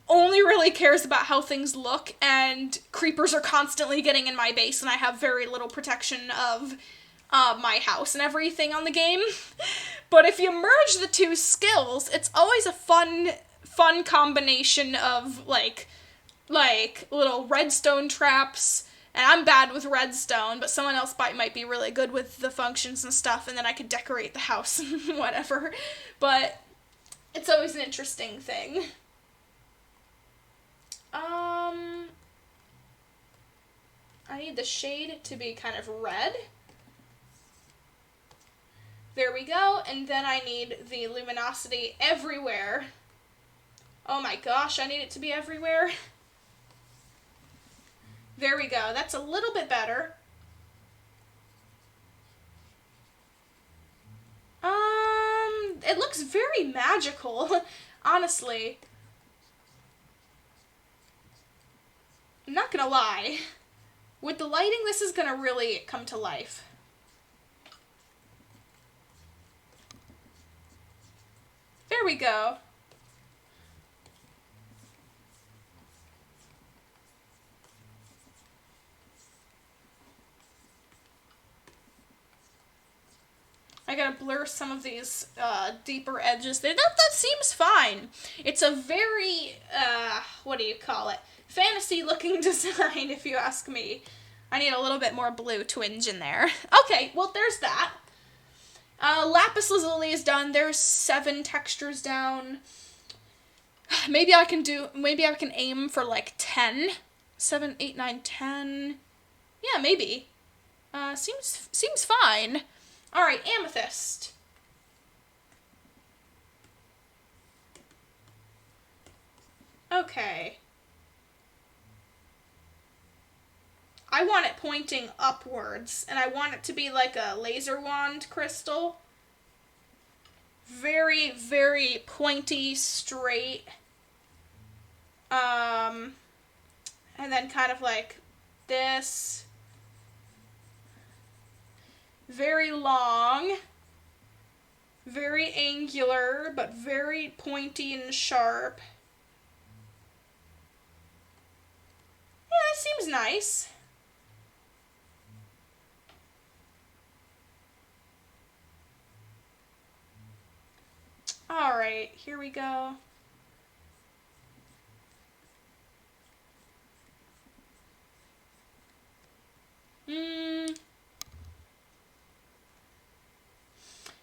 only really cares about how things look, and creepers are constantly getting in my base, and I have very little protection of my house and everything on the game. But if you merge the two skills, it's always a fun fun combination of like little redstone traps. And I'm bad with redstone, but someone else might be really good with the functions and stuff, and then I could decorate the house and whatever. But it's always an interesting thing. I need the shade to be kind of red. There we go, and then I need the luminosity everywhere. Oh my gosh, I need it to be everywhere. There we go, that's a little bit better. It looks very magical, honestly. I'm not gonna lie. With the lighting, this is gonna really come to life. There we go. I gotta blur some of these deeper edges there. That seems fine. It's a very, what do you call it? Fantasy-looking design, if you ask me. I need a little bit more blue twinge in there. Okay, well, there's that. Lapis Lazuli is done. There's 7 textures down. Maybe I can aim for like 10. 7, 8, 9, 10. Yeah, maybe. Seems fine. Alright, Amethyst. Okay. I want it pointing upwards, and I want it to be like a laser wand crystal. Very, very pointy, straight. And then kind of like this. Very long. Very angular, but very pointy and sharp. Yeah, that seems nice. Alright, here we go.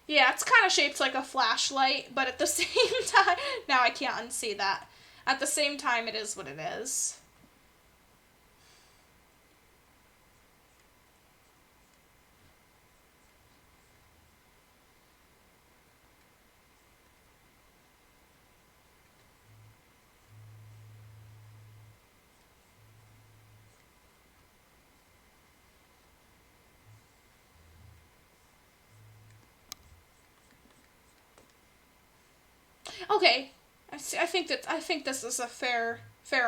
Yeah, it's kind of shaped like a flashlight, but at the same time, now I can't unsee that. At the same time, it is what it is. Okay, I think this is a fair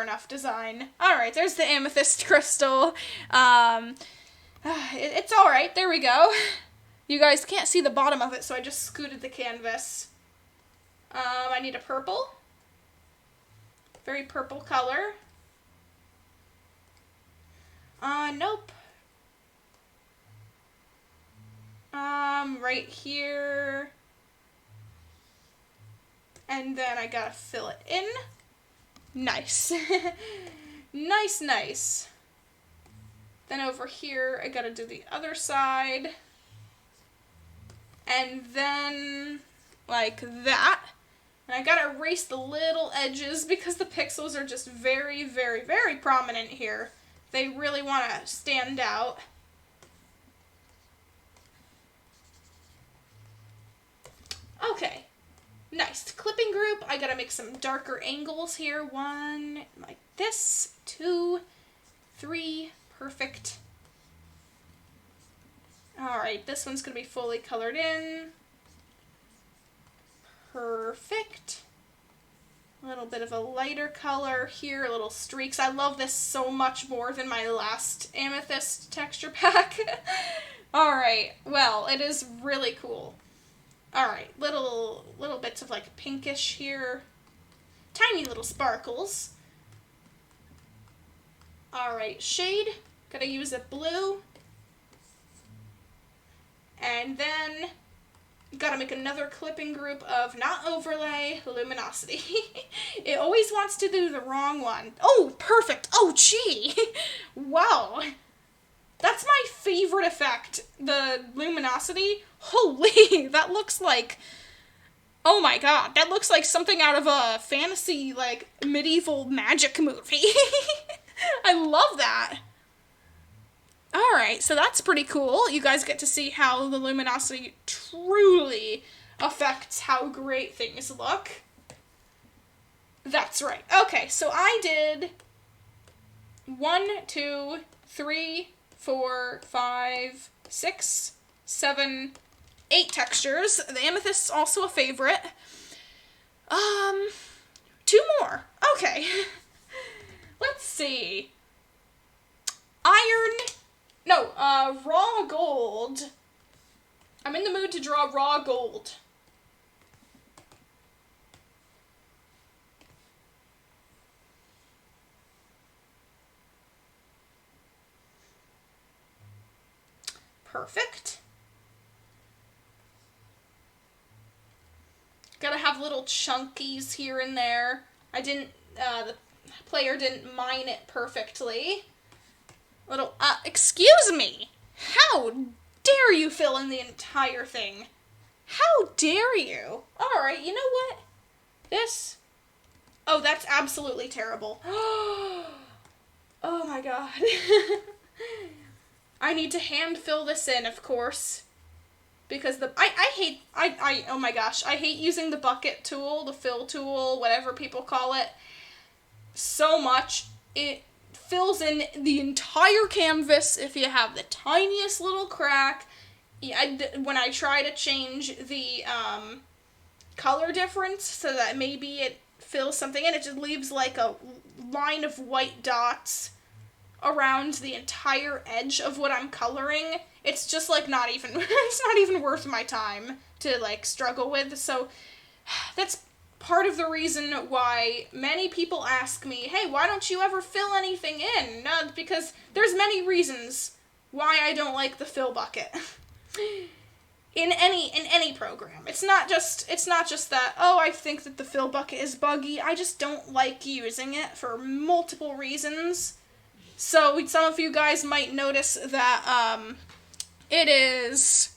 enough design. All right, there's the Amethyst Crystal. It's all right. There we go. You guys can't see the bottom of it, so I just scooted the canvas. I need a purple. Very purple color. Nope. Right here. And then I gotta fill it in. Nice. Nice. Then over here, I gotta do the other side. And then, like that. And I gotta erase the little edges because the pixels are just very, very, very prominent here. They really want to stand out. Okay. Nice. Clipping group. I gotta make some darker angles here. 1, like this. 2, 3. Perfect. Alright, this one's gonna be fully colored in. Perfect. A little bit of a lighter color here, little streaks. I love this so much more than my last Amethyst texture pack. Alright, well, it is really cool. Alright, little bits of like pinkish here. Tiny little sparkles. Alright, shade. Gotta use a blue. And then Gotta make another clipping group of not overlay, luminosity. It always wants to do the wrong one. Oh, perfect. Oh, gee. Wow. That's my favorite effect, the luminosity. Holy, that looks like, oh my god, that looks like something out of a fantasy, like, medieval magic movie. I love that. Alright, so that's pretty cool. You guys get to see how the luminosity truly affects how great things look. That's right. Okay, so I did 1, 2, 3, 4, 5, 6, 7, 8 textures. The amethyst's also a favorite. 2 more. Okay. Let's see. Raw gold. I'm in the mood to draw raw gold. Perfect. Gotta have little chunkies here and there. The player didn't mine it perfectly. Excuse me! How dare you fill in the entire thing? How dare you? Alright, you know what? Oh, that's absolutely terrible. Oh my god. I need to hand fill this in, of course. Because oh my gosh, I hate using the bucket tool, the fill tool, whatever people call it, so much. It fills in the entire canvas if you have the tiniest little crack. When I try to change the color difference so that maybe it fills something in, it just leaves like a line of white dots around the entire edge of what I'm coloring. It's just like it's not even worth my time to like struggle with. So that's part of the reason why many people ask me, hey, why don't you ever fill anything in? No, because there's many reasons why I don't like the fill bucket. in any program. It's not just that, oh, I think that the fill bucket is buggy. I just don't like using it for multiple reasons. So some of you guys might notice that it is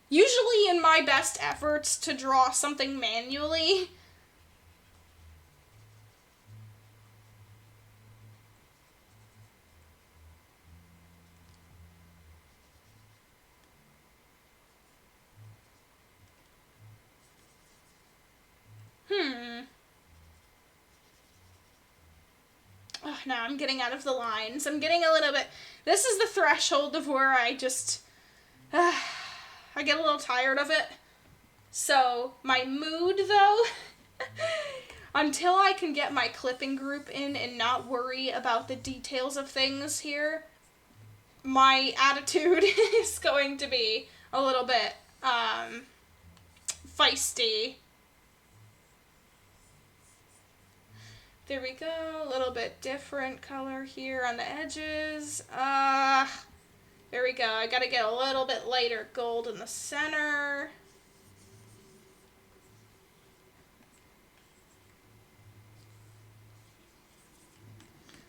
usually in my best efforts to draw something manually. Oh, now I'm getting out of the lines. I'm getting a little bit... This is the threshold of where I just... I get a little tired of it. So, my mood, though, until I can get my clipping group in and not worry about the details of things here, my attitude is going to be a little bit, feisty. There we go, a little bit different color here on the edges. There we go, I gotta get a little bit lighter gold in the center.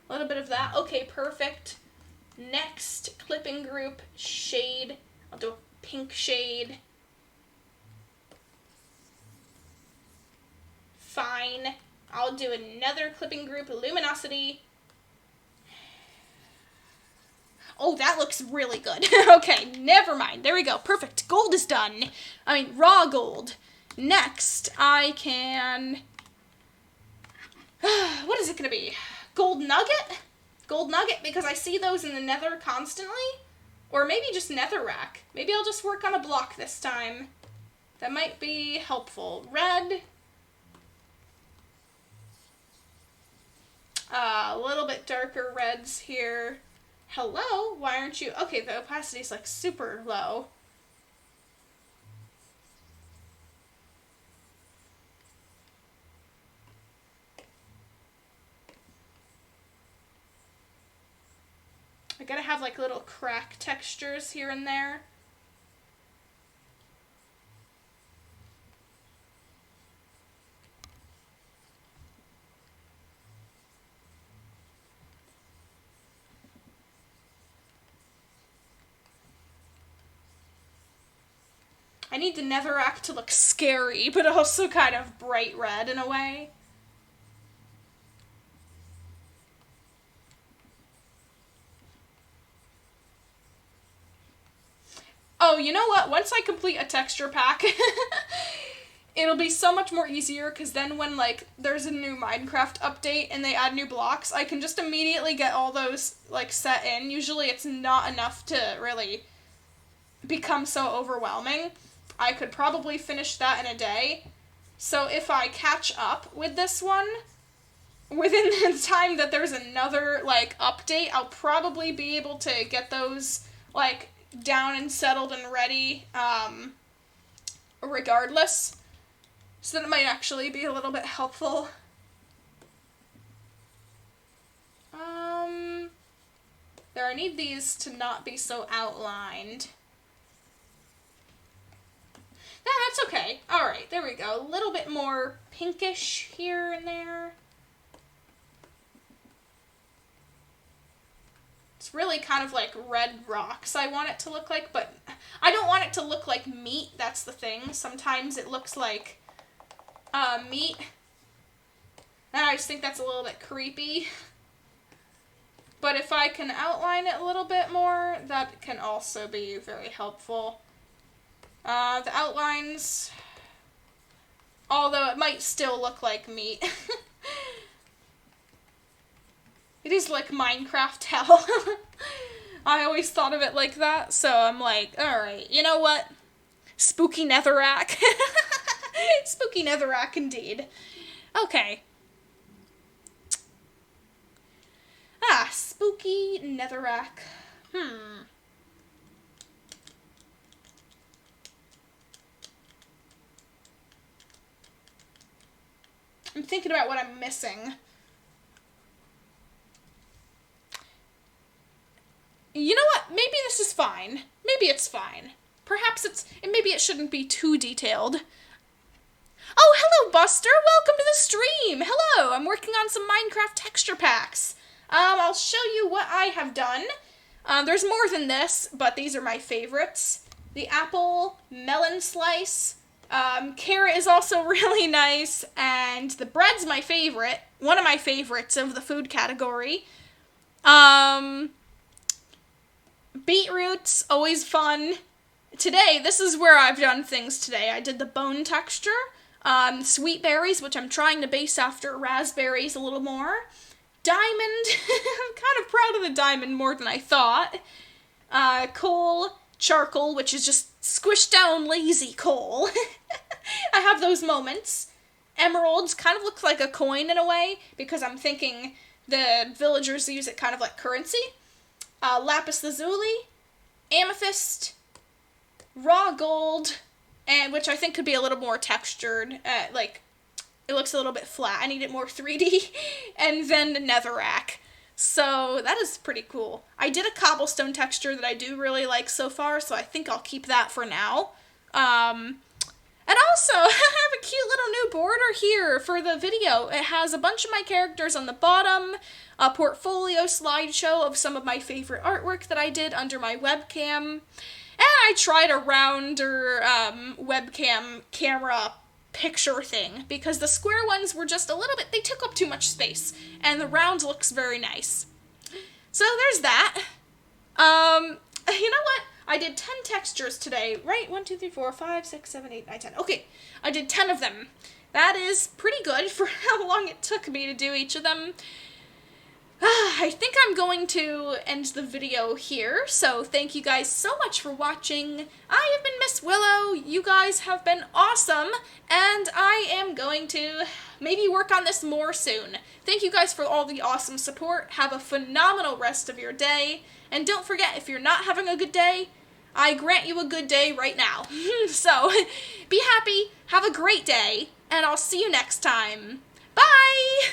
A little bit of that. Okay, perfect. Next clipping group, shade. I'll do a pink shade. Fine. I'll do another clipping group, luminosity. Oh, that looks really good. Okay, never mind. There we go. Perfect. Gold is done. I mean, raw gold. Next, I can... what is it going to be? Gold nugget? Gold nugget, because I see those in the nether constantly. Or maybe just netherrack. Maybe I'll just work on a block this time. That might be helpful. Red. A little bit darker reds here. Hello? Why aren't you... Okay, the opacity's like super low. I gotta have like little crack textures here and there. I need the netherrack to look scary, but also kind of bright red in a way. Oh, you know what? Once I complete a texture pack, it'll be so much more easier, because then when, like, there's a new Minecraft update and they add new blocks, I can just immediately get all those, like, set in. Usually it's not enough to really become so overwhelming. I could probably finish that in a day. So if I catch up with this one, within the time that there's another, like, update, I'll probably be able to get those, like, down and settled and ready, regardless. So that might actually be a little bit helpful. There, I need these to not be so outlined. Yeah, that's okay. Alright, there we go. A little bit more pinkish here and there. It's really kind of like red rocks I want it to look like, but I don't want it to look like meat. That's the thing. Sometimes it looks like meat, and I just think that's a little bit creepy. But if I can outline it a little bit more, that can also be very helpful. The outlines, although it might still look like meat. It is like Minecraft hell. I always thought of it like that, so I'm like, alright, you know what? Spooky netherrack. Spooky netherrack indeed. Okay. Spooky netherrack. I'm thinking about what I'm missing. You know what? Maybe this is fine. Maybe it's fine. Perhaps maybe it shouldn't be too detailed. Oh, hello, Buster! Welcome to the stream! Hello! I'm working on some Minecraft texture packs. I'll show you what I have done. There's more than this, but these are my favorites. The apple, melon slice, carrot is also really nice, and the bread's my favorite. One of my favorites of the food category. Beetroot's always fun. Today, this is where I've done things today. I did the bone texture, sweet berries, which I'm trying to base after raspberries a little more. Diamond, I'm kind of proud of the diamond more than I thought. Coal, charcoal, which is just squished down lazy coal. I have those moments. Emeralds kind of looks like a coin in a way, because I'm thinking the villagers use it kind of like currency. Lapis Lazuli, amethyst, raw gold, and which I think could be a little more textured, like, it looks a little bit flat. I need it more 3D, and then the netherrack. So that is pretty cool. I did a cobblestone texture that I do really like so far, so I think I'll keep that for now. And also, I have a cute little new border here for the video. It has a bunch of my characters on the bottom, a portfolio slideshow of some of my favorite artwork that I did under my webcam, and I tried a rounder webcam camera picture thing, because the square ones were just a little bit, they took up too much space, and the round looks very nice. So there's that. You know what? I did 10 textures today, right? 1, 2, 3, 4, 5, 6, 7, 8, 9, 10. Okay, I did 10 of them. That is pretty good for how long it took me to do each of them. I think I'm going to end the video here, so thank you guys so much for watching. I have been Miss Willow, you guys have been awesome, and I am going to maybe work on this more soon. Thank you guys for all the awesome support, have a phenomenal rest of your day, and don't forget, if you're not having a good day, I grant you a good day right now. So, be happy, have a great day, and I'll see you next time. Bye!